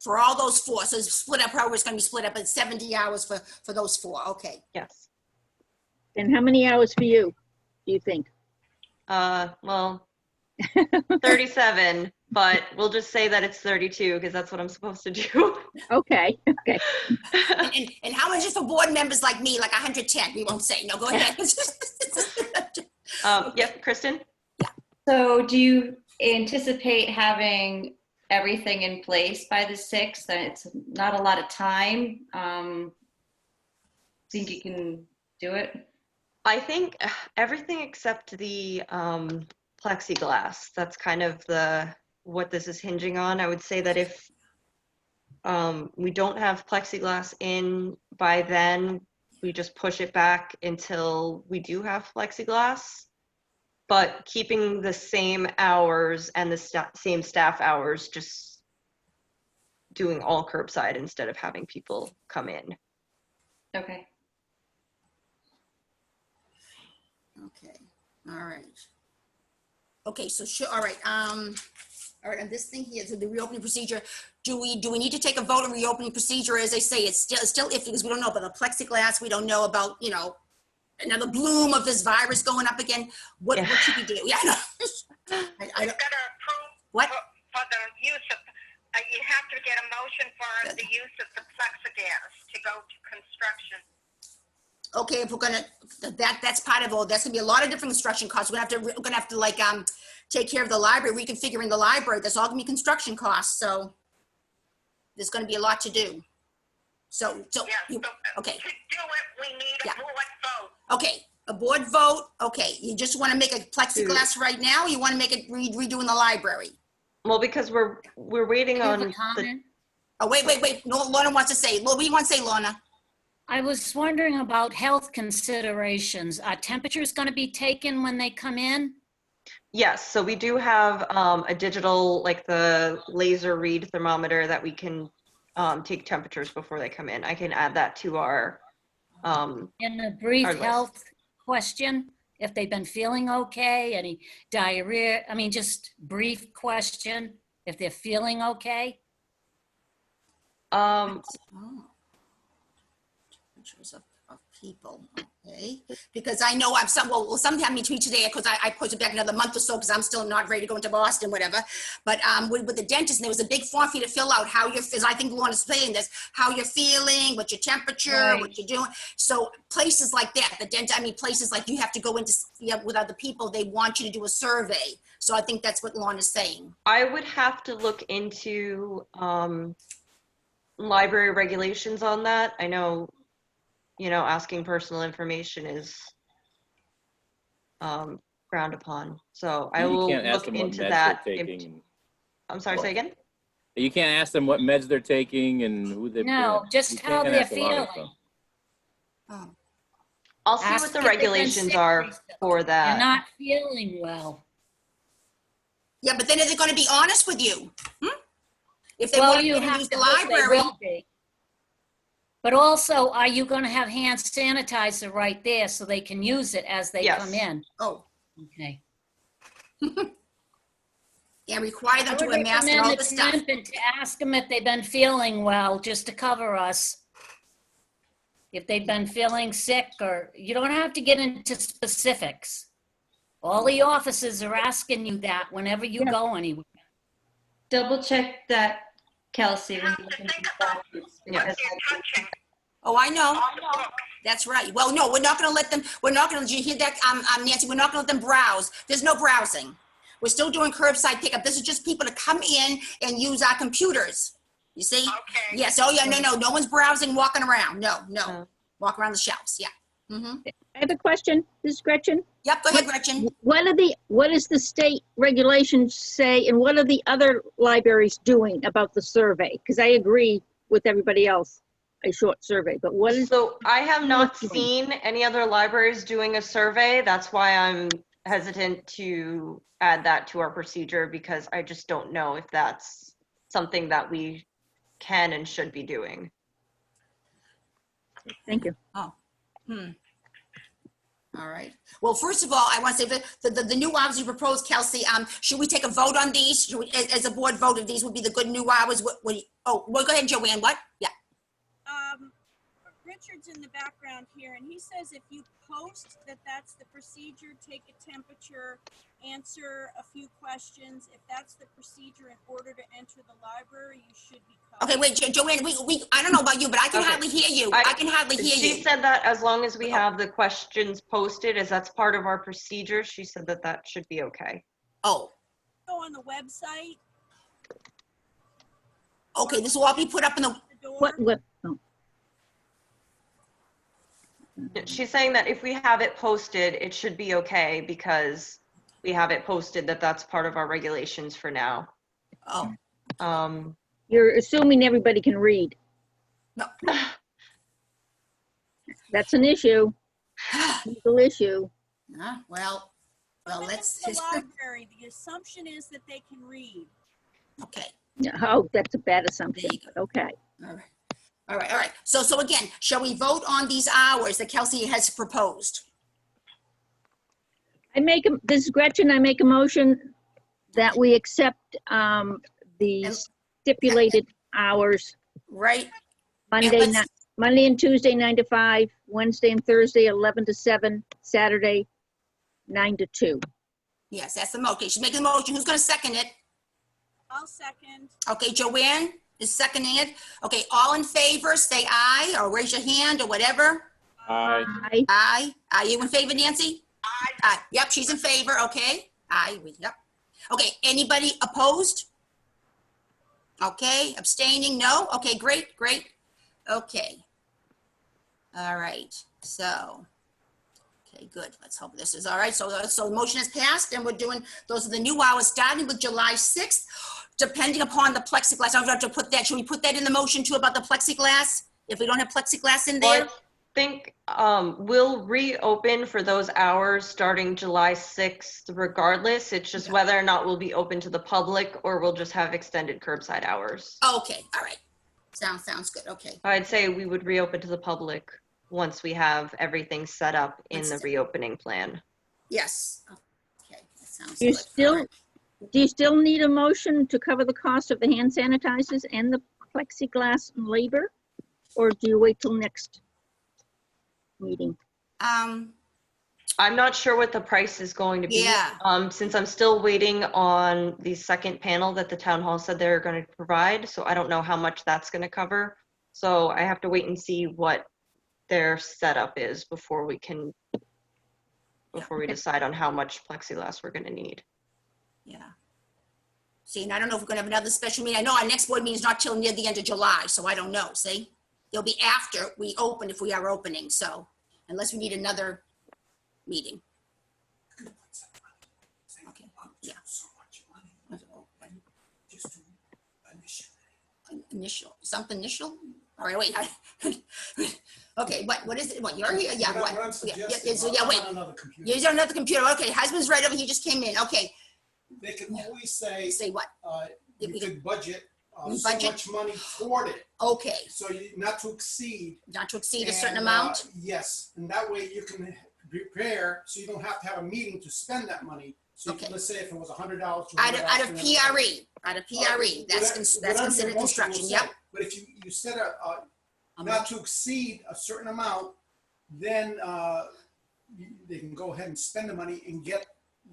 For all those 4, so it's split up, however it's going to be split up, it's 70 hours for those 4, okay. Yes. And how many hours for you, do you think? Well, 37, but we'll just say that it's 32 because that's what I'm supposed to do. Okay, okay. And how much is for board members like me, like 110? We won't say, no, go ahead. Yep, Kristen? So do you anticipate having everything in place by the 6th? It's not a lot of time. Think you can do it? I think everything except the plexiglass. That's kind of what this is hinging on. I would say that if we don't have plexiglass in by then, we just push it back until we do have plexiglass. But keeping the same hours and the same staff hours, just doing all curbside instead of having people come in. Okay. Okay, all right. Okay, so sure, all right, all right, and this thing here, so the reopening procedure, do we need to take a vote on reopening procedure? As I say, it's still iffy because we don't know about the plexiglass, we don't know about, another bloom of this virus going up again. What should we do? Yeah, I know. You've got to approve What? for the use of, you have to get a motion for the use of the plexiglass to go to construction. Okay, if we're gonna, that's part of all, that's gonna be a lot of different construction costs. We're gonna have to like, take care of the library, reconfiguring the library. That's all gonna be construction costs, so there's gonna be a lot to do. So, Yeah, okay, to do it, we need Yeah. a board vote. okay, a board vote, okay. You just wanna make a plexiglass right now, or you wanna make it redoing the library? Well, because we're waiting I have on a comment. Oh, wait, no, Lorna wants to say, what do you want to say, Lorna? I was wondering about health considerations. Are temperatures going to be taken when they come in? Yes, so we do have a digital, like the laser read thermometer that we can take temperatures before they come in. I can add that to our, In a brief Our list. health question, if they've been feeling okay, any diarrhea, I mean, just brief question, if they're feeling okay? Oh. Pictures of people, okay? Because I know I'm sometime between today, because I put it back another month or so, because I'm still not ready to go into Boston, whatever. But with the dentist, there was a big form for you to fill out how you're, I think Lauren's saying this, how you're feeling, what your temperature, Right. what you're doing. So places like that, places like you have to go into with other people, they want you to do a survey. So I think that's what Lauren's saying. I would have to look into library regulations on that. I know, asking personal information is frowned upon. So I You will can't ask look them what into meds that. they're taking. I'm sorry, say again? You can't ask them what meds they're taking and who they've been. No, just You how can't they're ask a lot of feeling. stuff. Oh. I'll see Ask what the if they've been regulations sick are recently. for They're that. not feeling well. Yeah, but then are they going to be honest with you? If they Well, want you to have use to the hope they library, will be. But also, are you going to have hand sanitizer right there so they can use it as they Yes. come in? oh, Okay. and require them I to would wear masks and recommend all the this stuff. temp and to ask them if they've been feeling well, just to cover us. If they've been feeling sick, or you don't have to get into specifics. All the offices are asking you that whenever you Yeah. go anywhere. Double check that, Kelsey. You when have you to look into think the about statutes, what because they're touching Oh, I know. on the book. That's right. Well, no, we're not going to let them, did you hear that, Nancy? We're not going to let them browse. There's no browsing. We're still doing curbside pickup. This is just people to come in and use our computers. You see? Okay. Yes. Oh, yeah. No one's browsing, walking around. No. No. Walk around the shelves. Yeah. I have a question. This is Gretchen. Yep. Go ahead, Gretchen. What does the state regulations say, and what are the other libraries doing about the survey? Because I agree with everybody else, a short survey, but what is, So I have not doing? seen any other libraries doing a survey. That's why I'm hesitant to add that to our procedure, because I just don't know if that's something that we can and should be doing. thank you. All right. Well, first of all, I want to say the new hours you proposed, Kelsey, should we take a vote on these? Should we, as a board vote, if these would be the good new hours? Well, go ahead, Joanne. What? Yeah. Richard's in the background here, and he says if you post that that's the procedure, take a temperature, answer a few questions. If that's the procedure in order to enter the library, you should be covered. Okay, wait, Joanne, I don't know about you, but I can Okay. hardly hear you. I- I can hardly hear She you. said that as long as we have the questions posted, as that's part of our procedure, she said that that should be okay. Oh, Go on the website, okay, this will all be put up in the, the door. What, oh, She's saying that if we have it posted, it should be okay, because we have it posted that that's part of our regulations for now. oh, you're assuming everybody can read. no. That's an issue, legal issue. Well, But let's that's just, the library. The assumption is that they can read. okay. Oh, that's a bad assumption, There you but okay. All right. So again, shall we vote on these hours that Kelsey has proposed? This is Gretchen, I make a motion that we accept the And- stipulated hours, Right? Monday and Tuesday, 9 to 5, Wednesday and Thursday, 11 to 7, Saturday, 9 to 2. Yes, that's the motion. Okay, she's making the motion. Who's going to second it? I'll second. Okay, Joanne is seconding it. Okay, all in favor, say aye or raise your hand or whatever. Aye. Aye. Aye. Are you in favor, Nancy? Aye. Yep, she's in favor, okay. Aye, yep. Okay, anybody opposed? Okay, abstaining, no? Okay, great, great. Okay. All right, so, okay, good. Let's hope this is all right. So the motion is passed and we're doing, those are the new hours starting with July 6th, depending upon the plexiglass. I don't have to put that, should we put that in the motion too about the plexiglass? If we don't have plexiglass in there? Well, I think we'll reopen for those hours starting July 6th regardless. It's just whether or not we'll be open to the public or we'll just have extended curbside hours. Okay, all right. Sounds good, okay. I'd say we would reopen to the public once we have everything set up in the reopening plan. Yes. Okay, that sounds Do you good. still, do you still need a motion to cover the cost of the hand sanitizers and the plexiglass and labor? Or do you wait till next meeting? I'm not sure what the price is going to be. Yeah. Since I'm still waiting on the second panel that the town hall said they're going to provide, so I don't know how much that's going to cover. So I have to wait and see what their setup is before we decide on how much plexiglass we're going to need. Yeah. See, and I don't know if we're gonna have another special meeting. I know our next board meeting is not till near the end of July, so I don't know, see? It'll be after we open, if we are opening, so, unless we need another meeting. Okay, yeah. Initial? All right, wait. Okay, what is it? What, you're here? Yeah, What I'm what? suggesting, So, yeah, wait. on another computer. You're on another computer. Okay, husband's right over, he just came in. Okay, They can always say, say what? you could budget We so budget? much money toward it, Okay, so you, not to exceed. not to exceed a certain And, amount? Yes, and that way you can prepare, so you don't have to have a meeting to spend that money. So you can, Okay. let's say if it was $100. $200, Out of and then- PRE, that's Whatever- that's whatever your considered motion will construction, say. yep. But if you set not to exceed a certain amount, then they can go ahead and spend the money and get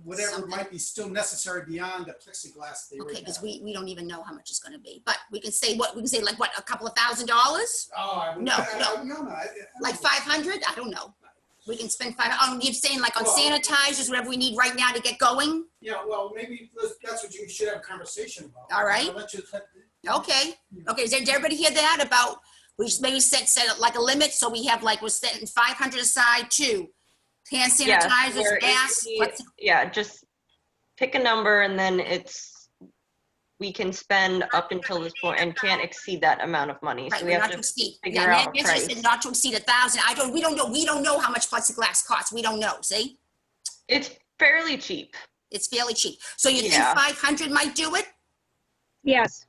whatever Something. might be still necessary beyond the plexiglass they Okay, already because have. we don't even know how much it's gonna be, but we can say what, we can say like what, a couple of $1,000? Oh, I would- No, I- no. no. Like 500? I don't know. We can spend you're saying like on Well- sanitizers, whatever we need right now to get going? Yeah, well, maybe that's what you should have a conversation about. All right. Okay, okay, did everybody hear that about, we just maybe set it like a limit, so we have like, we're setting 500 aside to hand Yes, sanitizers, where it gas, could be- yeah, just pick a number and then we can spend up until this point and can't exceed that amount of money. right, So we not have to to exceed. figure Yeah, out a Nancy price. said not to exceed 1,000. We don't know how much plexiglass costs. We don't know, see? It's fairly cheap. It's fairly cheap. So you think Yeah. 500 might do it? Yes.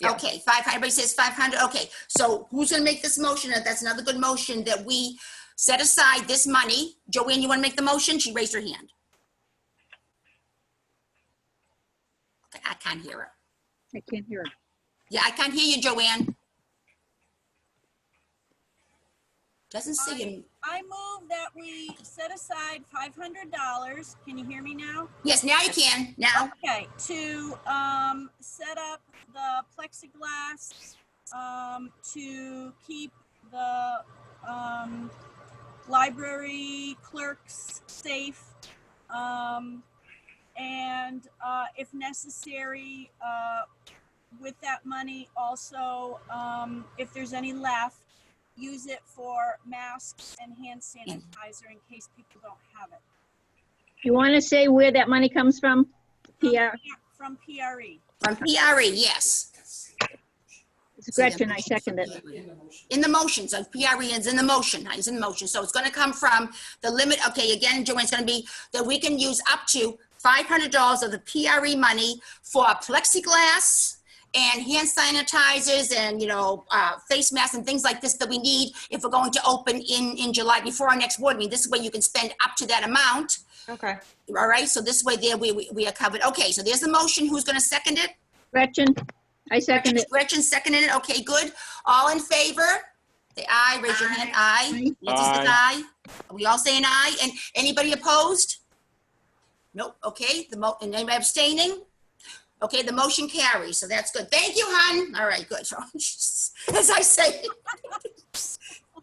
Yeah. Okay, 500, everybody says 500, okay. So who's gonna make this motion? That's another good motion that we set aside this money. Joanne, you wanna make the motion? She raised her hand. Okay, I can't hear her. I can't hear it. Yeah, I can't hear you, Joanne. Doesn't say you. I move that we set aside $500. Can you hear me now? Yes, now you can, now. Okay, to set up the plexiglass, to keep the library clerks safe, and if necessary, with that money also, if there's any left, use it for masks and hand sanitizer in case people don't have it. You want to say where that money comes from? PR, From PRE. From PRE, yes. it's Gretchen, I second it. In the motion, so PRE is in the motion, it's in the motion. So it's gonna come from the limit, okay, again, Joanne, it's gonna be that we can use up to $500 of the PRE money for plexiglass and hand sanitizers and, face masks and things like this that we need if we're going to open in July before our next board meeting. This way you can spend up to that amount. Okay. All right, so this way there we are covered. Okay, so there's the motion. Who's gonna second it? Gretchen, I second it. Gretchen seconded it. Okay, good. All in favor? Say aye, raise your hand. Aye. Nancy says aye. Are we all saying aye? And anybody opposed? Nope, okay. And anybody abstaining? Okay, the motion carries, so that's good. Thank you, hon. All right, good. As I say.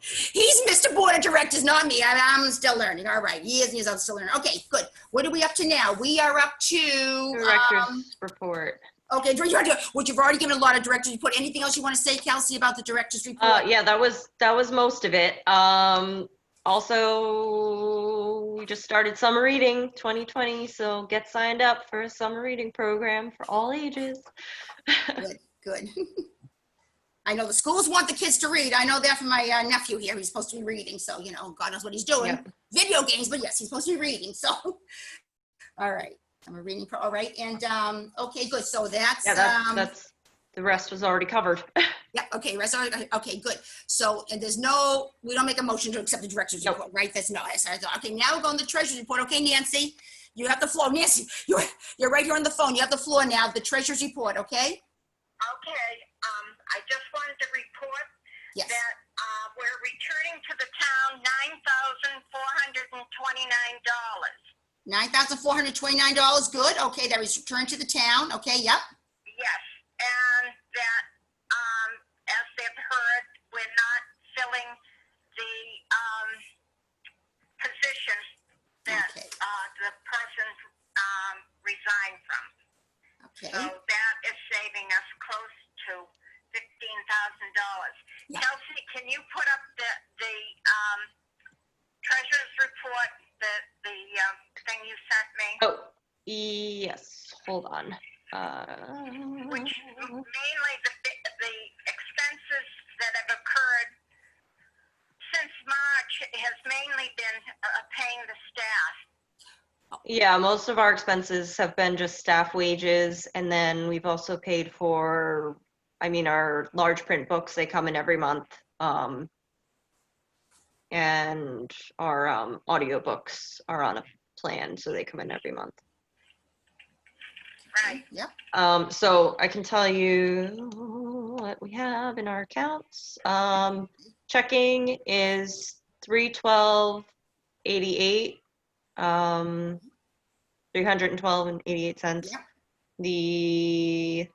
He's Mr. Board of Directors, not me. I'm still learning. All right, years and years, I'm still learning. Okay, good. What are we up to now? We are up to, Director's report. okay, which you've already given a lot of directors report. Anything else you want to say, Kelsey, about the director's report? Yeah, that was most of it. Also, we just started summer reading 2020, so get signed up for a summer reading program for all ages. Good, good. I know the schools want the kids to read. I know that from my nephew here. He's supposed to be reading, so, you know, God knows what he's doing. Yep. Video games, but yes, he's supposed to be reading, so. All right, I'm a reading, all right, and, okay, good, so that's. Yeah, that's the rest was already covered. Yeah, okay, okay, good. So, and we don't make a motion to accept the director's Nope. report, right? That's no, okay, now we're going to the treasurer's report. Okay, Nancy, you have the floor. Nancy, you're right here on the phone. You have the floor now, the treasurer's report, okay? Okay, I just wanted to report Yes. that we're returning to the town $9,429. $9,429, good, okay, that was returned to the town, okay, yep. Yes, and that, as they've heard, we're not filling the position that Okay. the person resigned from. Okay, So that is saving us close to $15,000. Yeah. Kelsey, can you put up the treasurer's report, the thing you sent me? Oh, yes, hold on. Which mainly the expenses that have occurred since March has mainly been paying the staff. Yeah, most of our expenses have been just staff wages, and then we've also paid for, our large print books, they come in every month. And our audiobooks are on a plan, so they come in every month. Right. yep, So I can tell you what we have in our accounts. Checking is $312.88. 312.88. Yep. The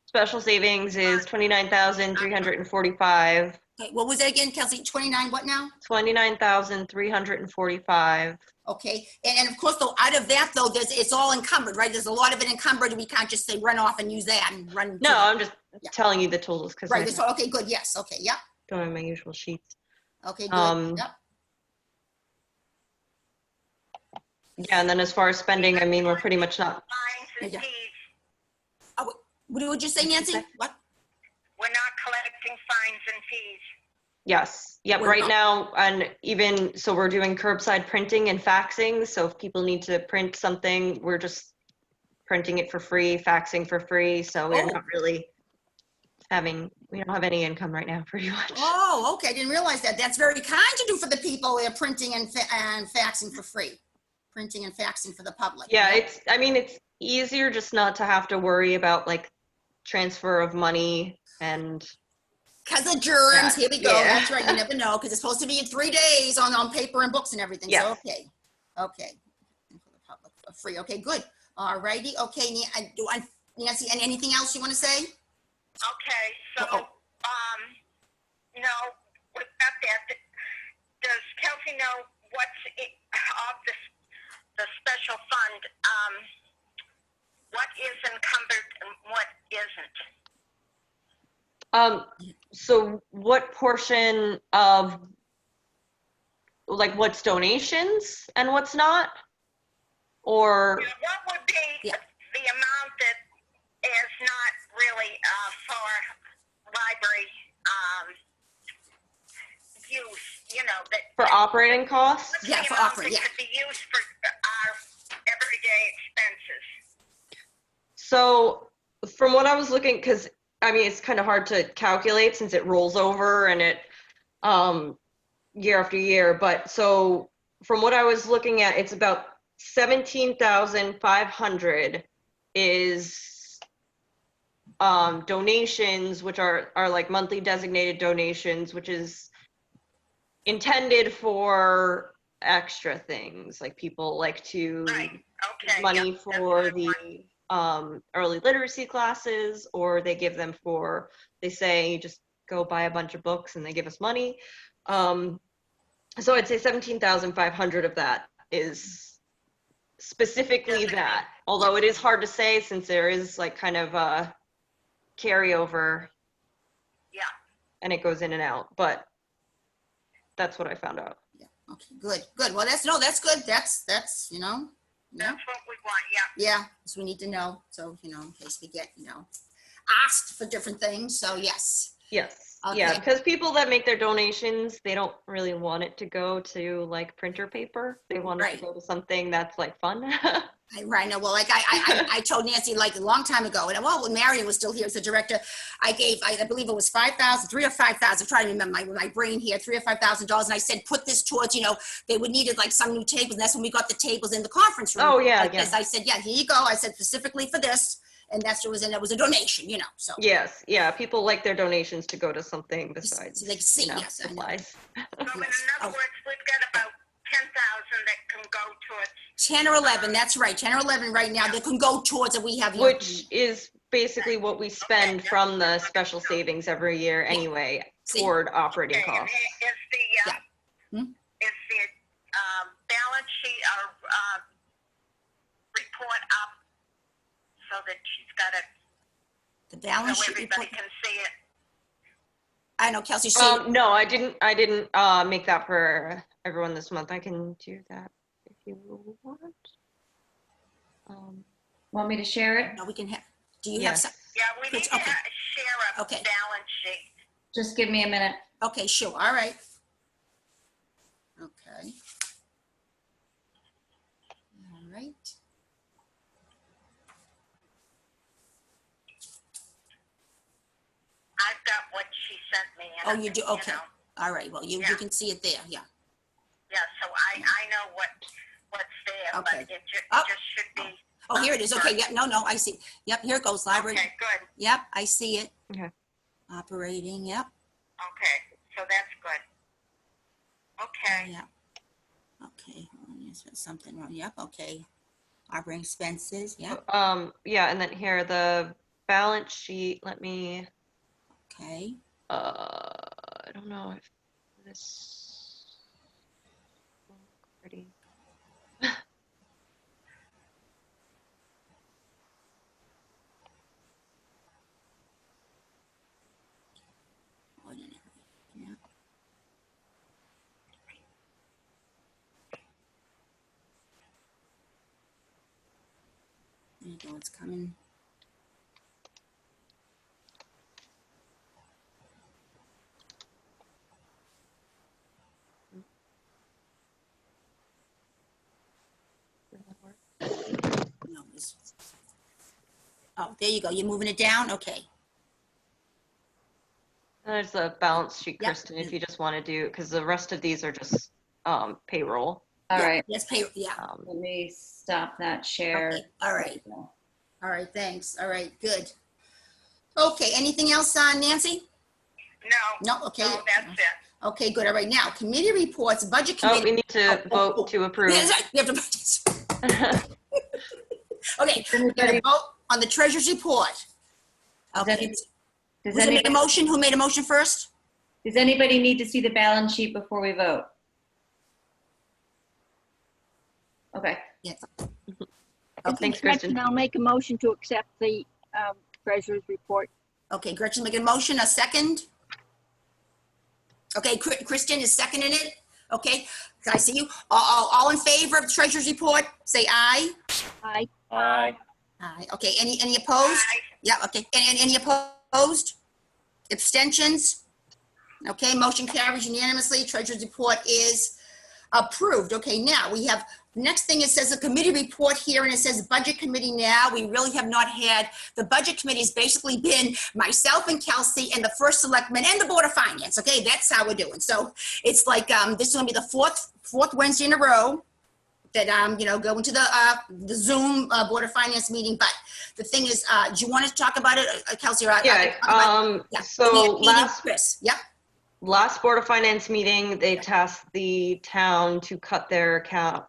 special savings is 29,345. okay, what was that again, Kelsey, 29 what now? 29,345. Okay, and of course, though, out of that, though, it's all encumbered, right? There's a lot of it encumbered, we can't just say run off and use that and run. to No, the- I'm just Yeah. telling you the totals because Right, I so, okay, good, yes, okay, yep, don't have my usual sheets. okay, Um, good, yep. Yeah, and then as far as spending, we're pretty much not. Fines and Yeah. fees. What would you say, Nancy? Okay. What? We're not collecting fines and fees. Yes, yep, We're right not. now, and even, so we're doing curbside printing and faxing, so if people need to print something, we're just printing it for free, faxing for free, so we're Oh. not really we don't have any income right now, pretty much. Oh, okay, I didn't realize that. That's very kind to do for the people, they're printing and faxing for free. Printing and faxing for the public. Yeah, it's easier just not to have to worry about like transfer of money and. Because of germs, here we go, Yeah. that's right, you never know, because it's supposed to be in 3 days on paper and books and everything, so, Yes. okay. Okay, for the public, for free, okay, good. All righty, okay, Nancy, and anything else you want to say? Okay, so, Uh-oh. no, with that, does Kelsey know what's of the special fund, what is encumbered and what isn't? So what portion of, like, what's donations and what's not? Or, What would be Yeah. the amount that is not really for library use, that. for operating costs? What's Yeah, the for amount offering, that yeah. could be used for our everyday expenses? So from what I was looking, because it's kind of hard to calculate since it rolls over and it year after year. But so from what I was looking at, it's about 17,500 is donations, which are like monthly designated donations, which is intended for extra things, like people like to Right, okay. money yep, that's for what I the want. early literacy classes, or they give them for, they say, just go buy a bunch of books and they give us money. So I'd say 17,500 of that is specifically that, although it is hard to say since there is like kind of a carryover. Yeah. And it goes in and out, but that's what I found out. Yeah, okay, good, good. Well, that's good. That's, you know. Yeah. That's what we want, yeah. Yeah, so we need to know, so, you know, in case we get, you know, asked for different things, so yes. Yes. Okay. Yeah, because people that make their donations, they don't really want it to go to like printer paper. They want it Right. to go to something that's like fun. Right, no, well, like I told Nancy like a long time ago, and well, when Marion was still here as the director, I believe it was 5,000, 3 or 5,000, I'm trying to remember my brain here, $3,000 or $5,000, and I said, put this towards, you know, they would needed like some new tables, and that's when we got the tables in the conference room. Oh, yeah, like yeah. this. I said, yeah, here you go, I said specifically for this, and that's what was in, it was a donation, you know, so. Yes, yeah, people like their donations to go to something besides, So they can see, you know, yes, I know. supplies. So in Yes. other words, we've got about 10,000 that can go towards, 10 or 11, that's right, 10 or 11 right now, that can go towards it, we have. Which is basically what we spend from the special savings every year anyway See? toward operating okay, and costs. is the, Yeah. Hmm? is the balance sheet or report up so that she's got it, The balance so sheet everybody report, can see it? I know, Kelsey, so, No, I didn't make that for everyone this month. I can do that if you want. Want me to share it? no, we can have, do you have Yes. some? Yeah, we need to Okay. share a Okay. balance sheet. Just give me a minute. Okay, sure, all right. Okay. All right. I've got what she sent me. Oh, and, you do, okay, know, all right, well, you Yeah. can see it there, yeah. Yeah, so I know what's there, but Okay. it Oh. just should be. Oh, here it is, okay, yep, no, I see, yep, here it goes, library, Okay, good. yep, I see it. Okay. Operating, yep, Okay, so that's good. Okay. yep. Okay, there's something wrong, yep, okay. Operating expenses, yep, Yeah, and then here, the balance sheet, let me, okay. I don't know if this pretty. Ordinary, yeah. There you go, it's coming. No, oh, there you go, you're moving it down, okay. There's a balance sheet, Yep. Kristen, if you just want to do, because the rest of these are just payroll. All Yeah, right, let's pay, yeah, let me stop that share. okay, all right. All right, thanks. All right, good. Okay, anything else, Nancy? No. No, okay. No, that's it. Okay, good. All right, now, committee reports, budget Oh, committee. we need to Oh, vote to approve. Yeah, that's right, we have to. Okay, we're gonna vote on the treasurer's report. Okay, Does who's gonna make a anybody, motion? Who made a motion first? does anybody need to see the balance sheet before we vote? Okay, Yes. If Okay, Thanks, it's Kristen. mentioned, I'll make a motion to accept the treasurer's report. okay, Gretchen's making a motion, a second? Okay, Kristen is seconding it? Okay, can I see you? All in favor of the treasurer's report, say aye. Aye. Aye. Aye, okay, any opposed? Aye. Yeah, okay, and any opposed? Abstentions? Okay, motion carries unanimously, treasurer's report is approved. Okay, now we have, next thing, it says a committee report here, and it says budget committee now. We really have not had, the budget committee has basically been myself and Kelsey and the first selectman and the board of finance. Okay, that's how we're doing. So it's like, this is gonna be the fourth Wednesday in a row that go into the Zoom board of finance meeting. But the thing is, do you want to talk about it, Kelsey? Or Yeah, so Chris, yep. last Board of Finance meeting, they tasked the town to cut their account,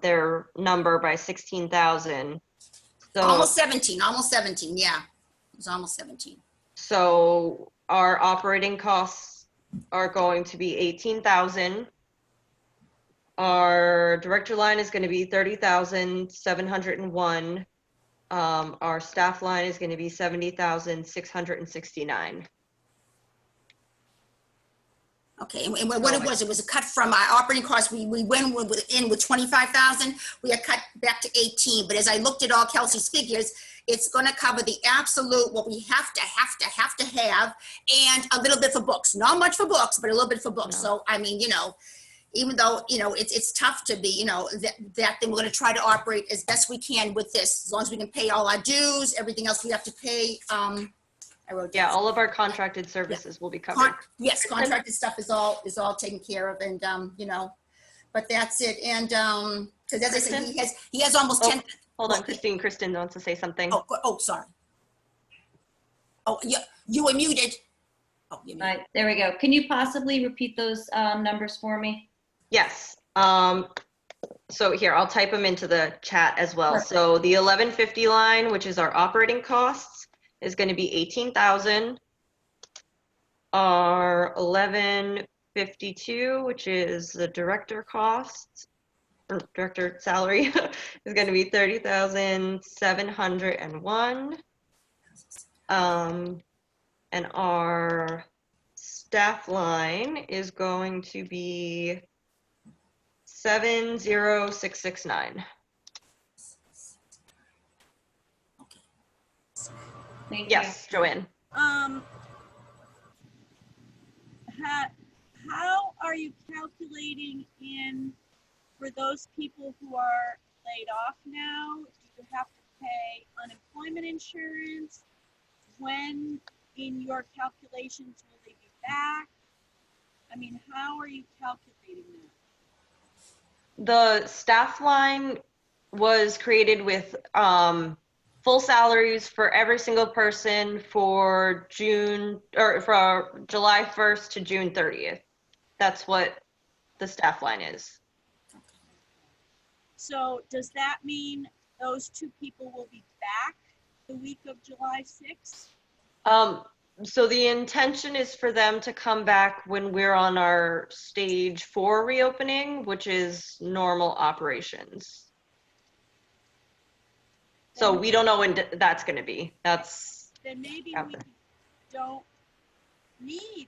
their number by 16,000. So, Almost 17, yeah. It was almost 17. so our operating costs are going to be 18,000. Our director line is going to be 30,701. Our staff line is going to be 70,669. Okay, and what it was a cut from our operating costs. We went in with 25,000. We had cut back to 18. But as I looked at all Kelsey's figures, it's going to cover the absolute what we have to have, and a little bit for books. Not much for books, but a little bit for books. Yeah. So I mean, you know, even though you know it's tough to be, you know, that thing, we're going to try to operate as best we can with this, as long as we can pay all our dues. Everything else we have to pay. I wrote Yeah, down. all of our contracted services will be covered. Yes, contracted stuff is all taken care of, and you know, but that's it. And because as I said, he has almost 10. Hold on, Kristen wants to say something. Oh, sorry. Oh, yeah, you were muted. Oh, you're muted. All right, there we go. Can you possibly repeat those numbers for me? Yes. So here, I'll type them into the chat as well. Perfect. So the 1150 line, which is our operating costs, is going to be 18,000. Our 1152, which is the director costs, or director salary, is going to be 30,701. And our staff line is going to be 70669. Thank Yes, Joanne. How are you calculating in for those people who are laid off now? Do you have to pay unemployment insurance? When in your calculations will they be back? I mean, how are you calculating that? The staff line was created with full salaries for every single person for for July 1st to June 30th. That's what the staff line is. So does that mean those two people will be back the week of July 6th? So the intention is for them to come back when we're on our stage 4 reopening, which is normal operations. So we don't know when that's going to be. Then maybe out we there. don't need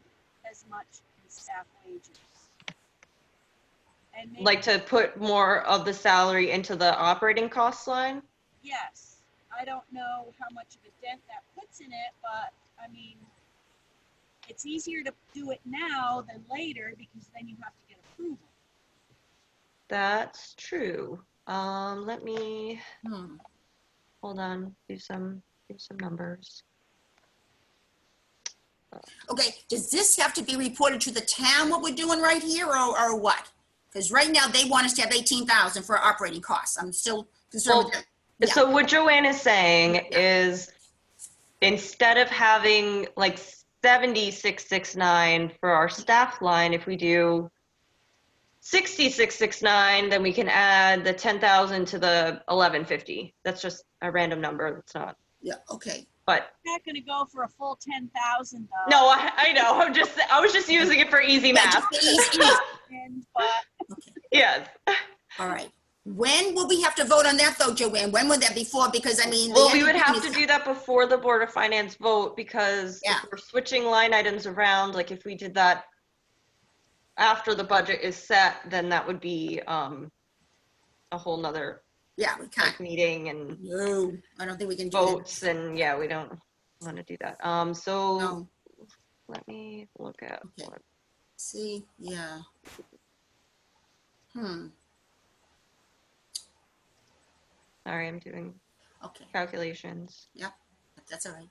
as much in staff wages. And maybe, Like to put more of the salary into the operating cost line? yes, I don't know how much of a dent that puts in it, but I mean, it's easier to do it now than later because then you have to get approval. That's true. Let me hold on. Do some numbers. Okay, does this have to be reported to the town, what we're doing right here, or what? Because right now they want us to have 18,000 for operating costs. I'm still concerned with that. Yeah. So what Joanne is saying is, instead of having like 7669 for our staff line, if we do 6669, then we can add the 10,000 to the 1150. That's just a random number. It's not. Yeah, okay. But I'm not going to go for a full 10,000 though. no, I know. I was just using it for easy math. But Yes. All right. When will we have to vote on that though, Joanne? When would that be for? Because I mean. Well, we would have to do that before the Board of Finance vote, because Yeah. if we're switching line items around, like if we did that after the budget is set, then that would be a whole nother Yeah, we can't. meeting and No, I don't think we can do votes, and yeah, we don't want to do that. So No. let me look at Okay. what. See, yeah. Sorry, I'm doing Okay, calculations. that's all right.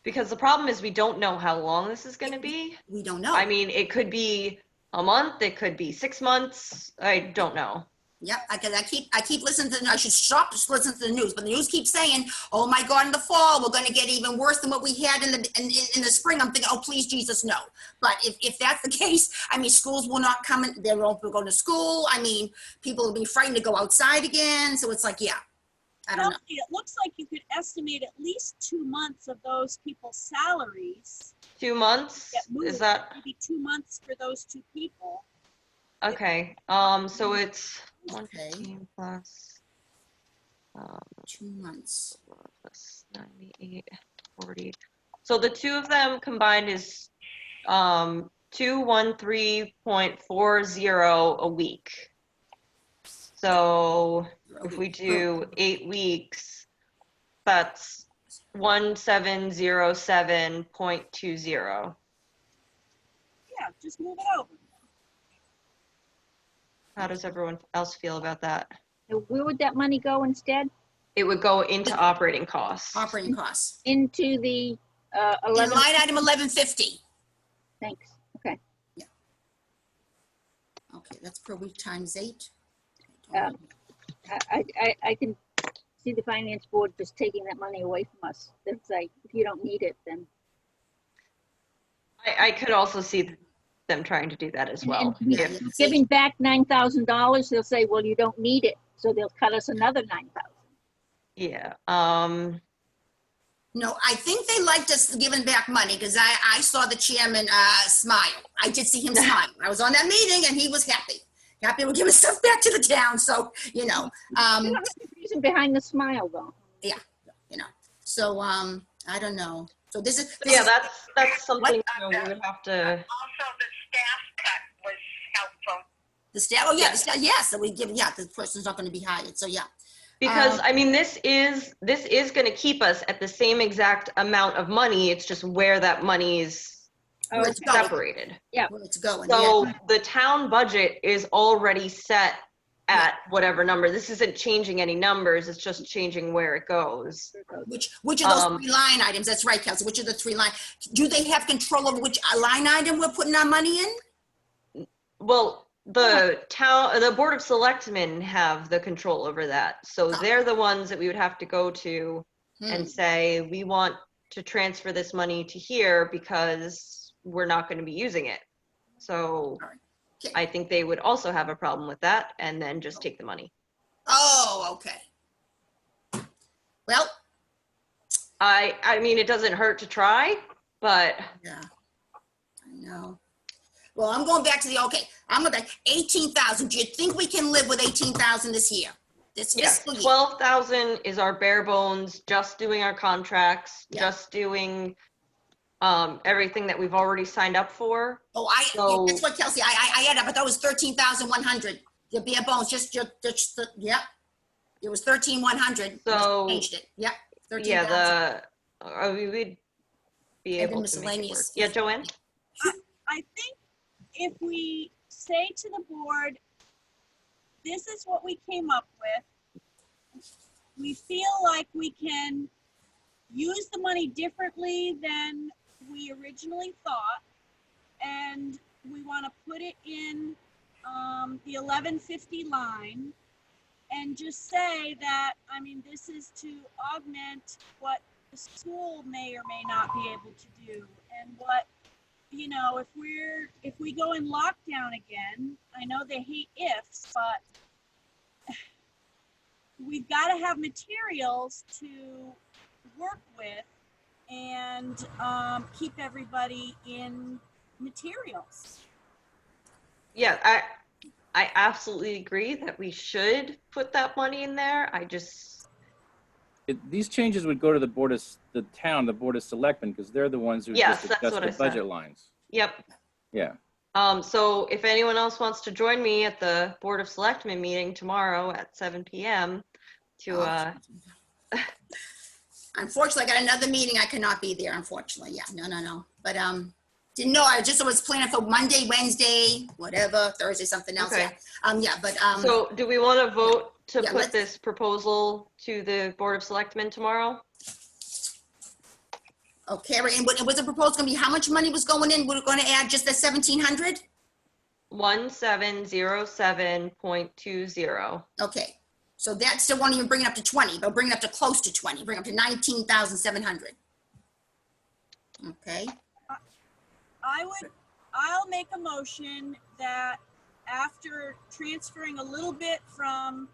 Because the problem is we don't know how long this is going to be. We don't know. I mean, it could be a month, it could be 6 months. I don't know. Yep, because I keep listening to, I should stop just listening to the news, but the news keeps saying, oh my God, in the fall, we're gonna get even worse than what we had in the spring. I'm thinking, oh, please, Jesus, no. But if that's the case, I mean, schools will not come in, they won't go to school. I mean, people will be frightened to go outside again. So it's like, yeah, I don't know. Kelsey, it looks like you could estimate at least 2 months of those people's salaries. 2 months? Get moved, Is that maybe 2 months for those 2 people. okay? So it's Okay. 115 plus 2 months. plus 98, 40. So the two of them combined is 213.40 a week. So if we do 8 weeks, that's 1707.20. Yeah, just move it over. How does everyone else feel about that? And where would that money go instead? It would go into operating costs. Operating costs. Into the In 11, line item 1150. thanks, okay. Okay, that's per week times 8. I can see the finance board just taking that money away from us. It's like, if you don't need it, then. I could also see them trying to do that as well. And Yeah, If- yeah. giving back $9,000, they'll say, well, you don't need it. So they'll cut us another 9,000. Yeah. No, I think they liked us giving back money because I saw the chairman smile. I did see him smile. I was on that meeting and he was happy. Happy we're giving stuff back to the town. So, you know, There's no reason behind the smile, though. so I don't know. So this is, Yeah, that's something we would have to. Also, the staff cut was helpful. the staff. Oh, yeah, Yeah. the staff. Yeah, so we give, yeah, the person's not going to be hired. So, yeah. Because I mean, this is going to keep us at the same exact amount of money. It's just where that money is Where it's going. separated. Yeah. Where it's going. So the town budget is already set at whatever number. This isn't changing any numbers. It's just changing where it goes. Yeah. Which of those 3 line items? That's right, Kelsey. Which of the 3 line? Do they have control over which line item we're putting our money in? Well, the Board of Selectmen have the control over that. So they're the ones that we would have to go to and say, we want to transfer this money to here because we're not going to be using it. So Okay. I think they would also have a problem with that and then just take the money. Oh, okay. Well, I mean, it doesn't hurt to try, but yeah, I know. Well, I'm going back to I'm going back, 18,000. Do you think we can live with 18,000 this year? This yeah, fiscal year? 12,000 is our bare bones, just doing our contracts, Yeah. just doing everything that we've already signed up for. Oh, So- that's what, Kelsey, I had up, I thought it was 13,100. The bare bones, yeah. It was 13,100. So- Changed it, yep. Yeah, we would be And the able to make it work. miscellaneous. Yeah, Joanne? I think if we say to the board, this is what we came up with, we feel like we can use the money differently than we originally thought, and we want to put it in the 1150 line, and just say that, I mean, this is to augment what the school may or may not be able to do, and what, you know, if we go in lockdown again, I know they hate ifs, but we've got to have materials to work with and keep everybody in materials. Yeah, I absolutely agree that we should put that money in there. I just, These changes would go to the Board of Selectmen, because they're the ones who Yes, just that's adjust what the I said. budget lines. yep. Yeah. So if anyone else wants to join me at the Board of Selectmen meeting tomorrow at 7 p.m. to, Unfortunately, I got another meeting. I cannot be there, unfortunately. Yeah, no. But didn't know. I just was planning for Monday, Wednesday, whatever, Thursday, something else. Okay. Yeah. But so do we want to vote to Yeah, put let's- this proposal to the Board of Selectmen tomorrow? okay. And was the proposal going to be how much money was going in? We're going to add just the 1,700? 1707.20. Okay, so that still won't even bring it up to 20, but bring it up to close to 20, bring it up to 19,700. Okay, I'll make a motion that after transferring a little bit from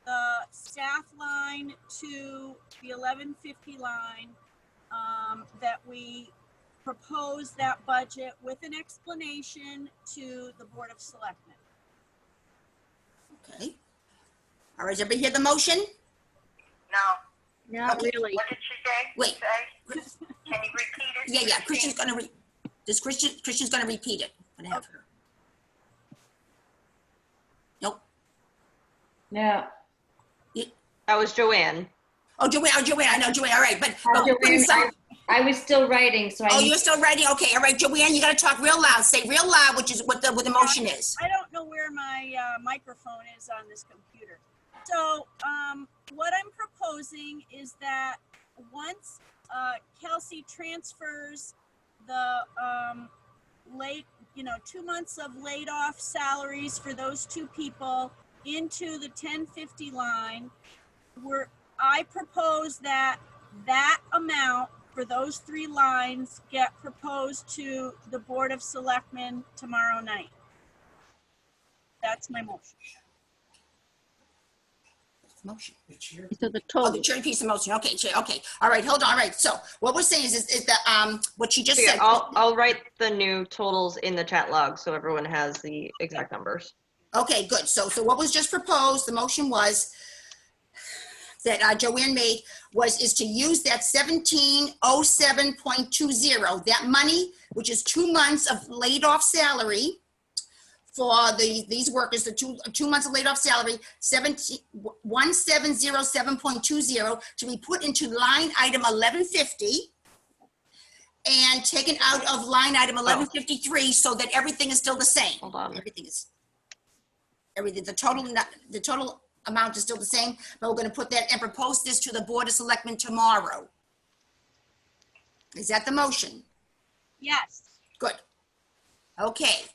the staff line to the 1150 line, that we propose that budget with an explanation to the Board of Selectmen. okay. All right, does everybody hear the motion? No. Not really. What did she say? Wait. Can you repeat it? Yeah, Christian's gonna Christian's gonna repeat it. I'm gonna have her. Nope. No. That was Joanne. Oh, Joanne, I know Joanne, all right, but. Joanne, I was still writing, so Oh, you're still writing? Okay, all right, Joanne, you gotta talk real loud. Say real loud, which is what the motion is. I don't know where my microphone is on this computer. So what I'm proposing is that once Kelsey transfers the 2 months of laid off salaries for those two people into the 1050 line, I propose that amount for those 3 lines get proposed to the Board of Selectmen tomorrow night. That's my motion. Motion. So the Oh, the total. chair piece of motion. Okay, chair. Okay. All right. Hold on. All right. So what we're saying is that what she just Yeah, said. I'll write the new totals in the chat log so everyone has the exact numbers. Okay, good. So what was just proposed, the motion was that Joanne made is to use that 1707.20, that money, which is 2 months of laid off salary for these workers, the 2 months of laid off salary, 1707.20 to be put into line item 1150 and taken out of line item 1153 so that everything is still the same. Hold on. Everything, the total amount is still the same, but we're gonna put that and propose this to the Board of Selectmen tomorrow. Is that the motion? Yes. Good. Okay.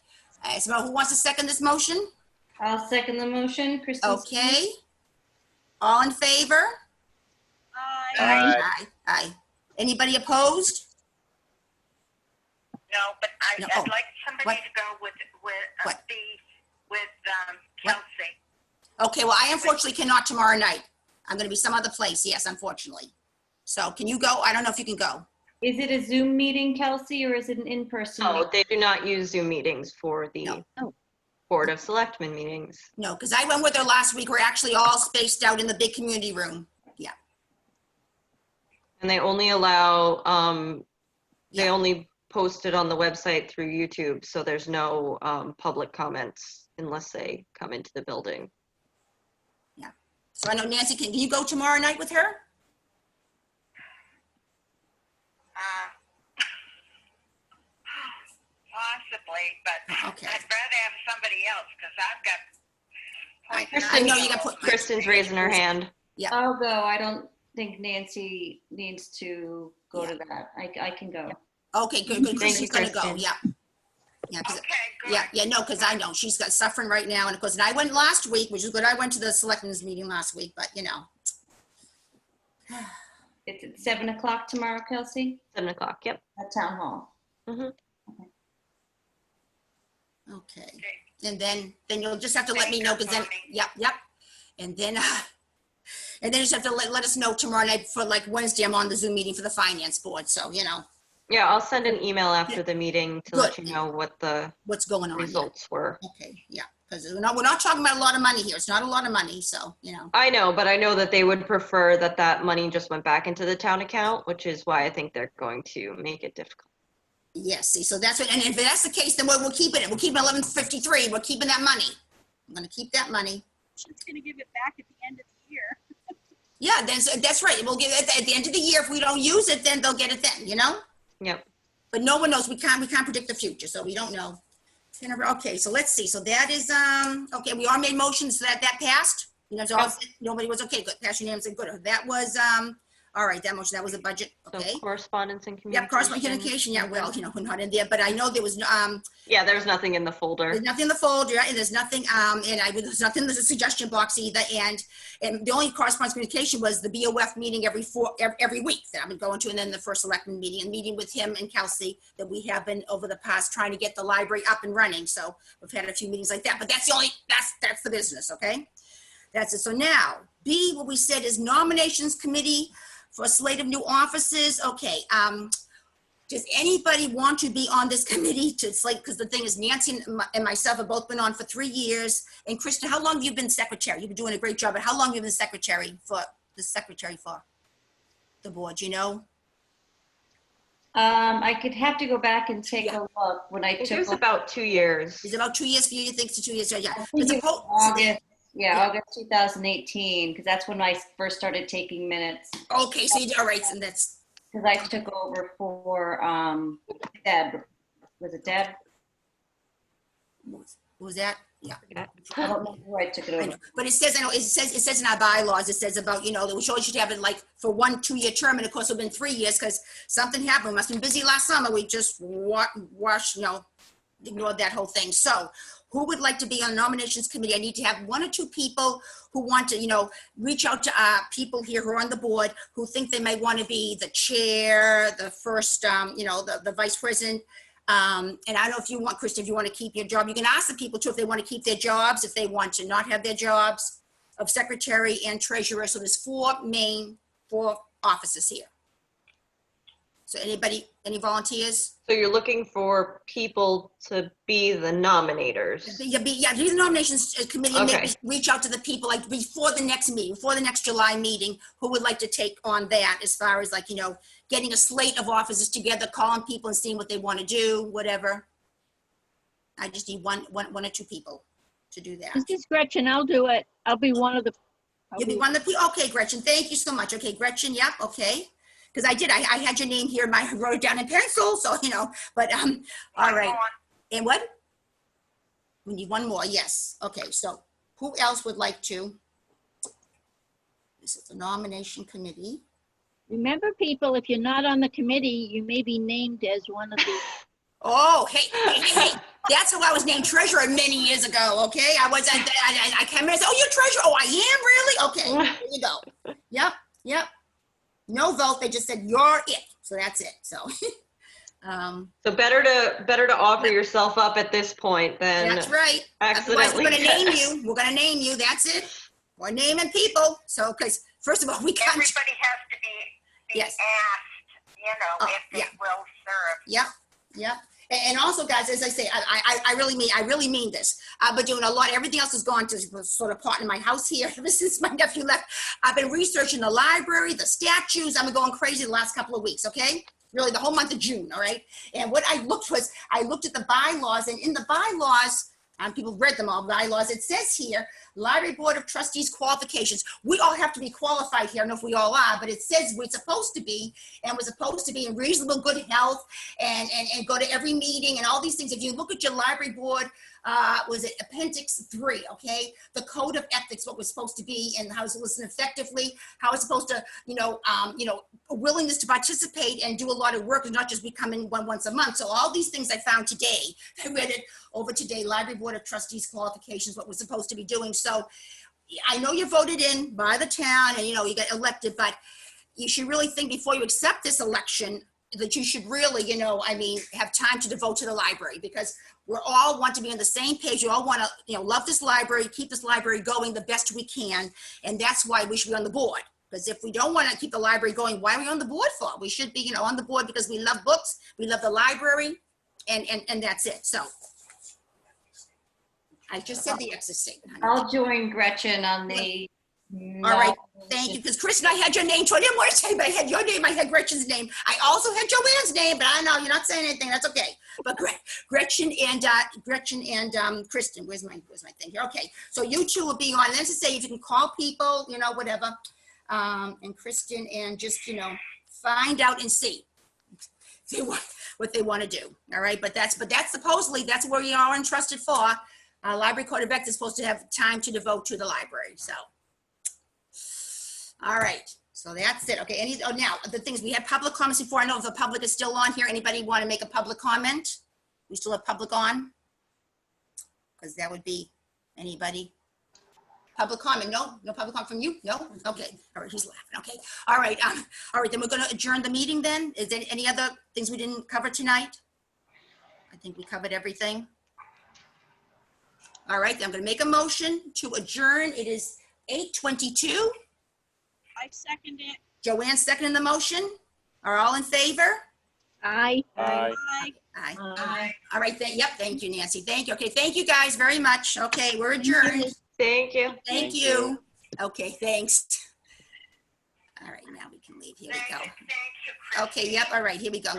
So who wants to second this motion? I'll second the motion, Kristen. Okay. All in favor? Aye. Aye. Anybody opposed? No, but No, I'd like somebody what? to go with What? Kelsey. Okay, well, I unfortunately cannot tomorrow night. I'm gonna be some other place, yes, unfortunately. So can you go? I don't know if you can go. Is it a Zoom meeting, Kelsey, or is it an in-person? Oh, meeting? they do not use Zoom meetings for the No. Oh. Board of Selectmen meetings. No, because I went with her last week. We're actually all spaced out in the big community room. Yeah. And they only allow, they Yeah. only post it on the website through YouTube, so there's no public comments unless they come into the building. So I know Nancy, can you go tomorrow night with her? Possibly, but Okay. I'd rather have somebody else because I've got. I know you got put. Kristen's raising her hand. I'll go. I don't think Nancy needs to go to that. I can go. Okay, good. Thank Kristen's you, gonna go. Kristen. Yeah. Yeah. 'Cause- Okay, good. Yeah. No, because I know she's got suffering right now, and of course, and I went last week, which is good. I went to the selectmen's meeting last week, but you know. It's at 7 o'clock tomorrow, Kelsey, 7 o'clock, yep. at Town Hall. Okay. And then you'll just have to let me know, because then, yep. And then you just have to let us know tomorrow night for like Wednesday, I'm on the Zoom meeting for the finance board, so you know, Yeah, I'll send an email after the meeting to let Good. you know what the what's going on. Yeah. results were. Okay, yeah, because we're not talking about a lot of money here. It's not a lot of money, so, you know. I know, but I know that they would prefer that money just went back into the town account, which is why I think they're going to make it difficult. Yes, see, so that's what, and if that's the case, then we're keeping it. We're keeping 1153. We're keeping that money. I'm gonna keep that money. She's gonna give it back at the end of the year. Yeah, that's right. We'll give it at the end of the year. If we don't use it, then they'll get it then, you know? Yep. But no one knows. We can't predict the future, so we don't know. Okay, so let's see. So that is, okay, we all made motions that passed. You know, so nobody was okay, good. Passed unanimously, good. That was, All right, that motion, that was a budget, So okay. correspondence and communication. Yep, correspondence communication, yeah, well, you know, we're not in there, but I know there was, Yeah, there's nothing in the folder. there's nothing in the folder, and there's nothing, there's nothing in the suggestion box either, and the only correspondence communication was the BOF meeting every week that I've been going to, and then the first selectman meeting, and meeting with him and Kelsey that we have been over the past trying to get the library up and running, so we've had a few meetings like that, but that's the only, that's the business, okay? That's it. So now, B, what we said is nominations committee for a slate of new offices. Okay, does anybody want to be on this committee to slate? Because the thing is, Nancy and myself have both been on for 3 years. And Krista, how long have you been secretary? You've been doing a great job, but how long have you been secretary for the board, you know? I could have to go back and take a look when I It took. was about 2 years. Is it about 2 years for you? You think it's 2 years? Yeah. I think it was August, August 2018, because that's when I first started taking minutes. Okay, so you did, all right, and that's, Because I took over for Deb. Was it Deb? what was that? Yeah. I don't know who I took it I over. know, but it says, I know, it says in our bylaws, it says about, you know, that we should have it like for 1 2-year term, and of course, it's been 3 years, because something happened, we must have been busy last summer, we just washed, you know, ignored that whole thing. So, who would like to be on the nominations committee? I need to have 1 or 2 people who want to, you know, reach out to people here who are on the board who think they may want to be the chair, the first, you know, the vice president. And I don't know if you want, Krista, if you want to keep your job. You can ask the people too if they want to keep their jobs, if they want to not have their jobs of secretary and treasurer. So there's 4 offices here. So anybody, any volunteers? So you're looking for people to be the nominators. Yeah, do the nominations committee and Okay. maybe reach out to the people like before the next meeting, before the next July meeting, who would like to take on that as far as like, you know, getting a slate of officers together, calling people and seeing what they want to do, whatever. I just need one or 2 people to do that. This is Gretchen. I'll do it. I'll be one of the. You'll be one of the people. Okay, Gretchen, thank you so much. Okay, Gretchen, yep, okay. Because I had your name here, I wrote it down in pencil, so, you know, but, all right. And what? We need 1 more, yes. Okay, so who else would like to? This is the nomination committee. Remember, people, if you're not on the committee, you may be named as one of the. Oh, hey, that's how I was named treasurer many years ago, okay? I came in and said, oh, you're treasurer? Oh, I am, really? Okay, there you go. Yep. No vote, they just said, you're it. So that's it, so. So better to offer yourself up at this point than That's right. Otherwise, accidentally. we're gonna name you. We're gonna name you. That's it. We're naming people. So, because first of all, we can't. Everybody has to be Yes. asked, you know, if they yeah. will serve. Yep. And also, guys, as I say, I really mean this. I've been doing a lot. Everything else has gone to sort of part in my house here ever since my nephew left. I've been researching the library, the statues. I've been going crazy the last couple of weeks. Okay. Really, the whole month of June, all right? And what I looked at the bylaws, and in the bylaws, people read them all, bylaws, it says here, Library Board of Trustees qualifications. We all have to be qualified here. I don't know if we all are, but it says we're supposed to be, and we're supposed to be in reasonable good health and go to every meeting and all these things. If you look at your library board, was it Appendix 3, okay? The code of ethics, what we're supposed to be and how to listen effectively, how it's supposed to, a willingness to participate and do a lot of work and not just be coming once a month. So all these things I found today, I read it over today, Library Board of Trustees qualifications, what we're supposed to be doing. So I know you're voted in by the town and, you get elected, but you should really think before you accept this election that you should really, have time to devote to the library, because we all want to be on the same page. We all want to, love this library, keep this library going the best we can. And that's why we should be on the board. Because if we don't want to keep the library going, why are we on the board for? We should be, on the board because we love books, we love the library, and that's it. So I just said the exit statement. I'll join Gretchen on the. All right, thank you. Because Chris and I had your name too. I didn't want to say, but I had your name. I had Gretchen's name. I also had Joanne's name, but I know you're not saying anything. That's okay. But Gretchen and Kristen. Where's my thing here? Okay, so you two will be on. Let's just say if you can call people, whatever, and Kristen, and just find out and see what they want to do. All right, but that's supposedly that's where you are entrusted for. Library Code of Ethics is supposed to have time to devote to the library. So. All right, So that's it. Okay, now, the things, we had public comments before. I know if the public is still on here. Anybody want to make a public comment? We still have public on? Because that would be anybody. Public comment? No public comment from you? No? Okay, all right, he's laughing, okay. All right, then we're gonna adjourn the meeting then. Is there any other things we didn't cover tonight? I think we covered everything. All right, then I'm gonna make a motion to adjourn. It is 8:22. I second it. Joanne seconding the motion. Are all in favor? Aye. Aye. Aye. Aye. Aye. All right, thank you, Nancy. Thank you. Okay, thank you guys very much. Okay, we're adjourned. Thank you. Thank you. Okay, thanks. All right, now we can leave. Here we Thank go. you, Chris. Okay, yep, all right, here we go.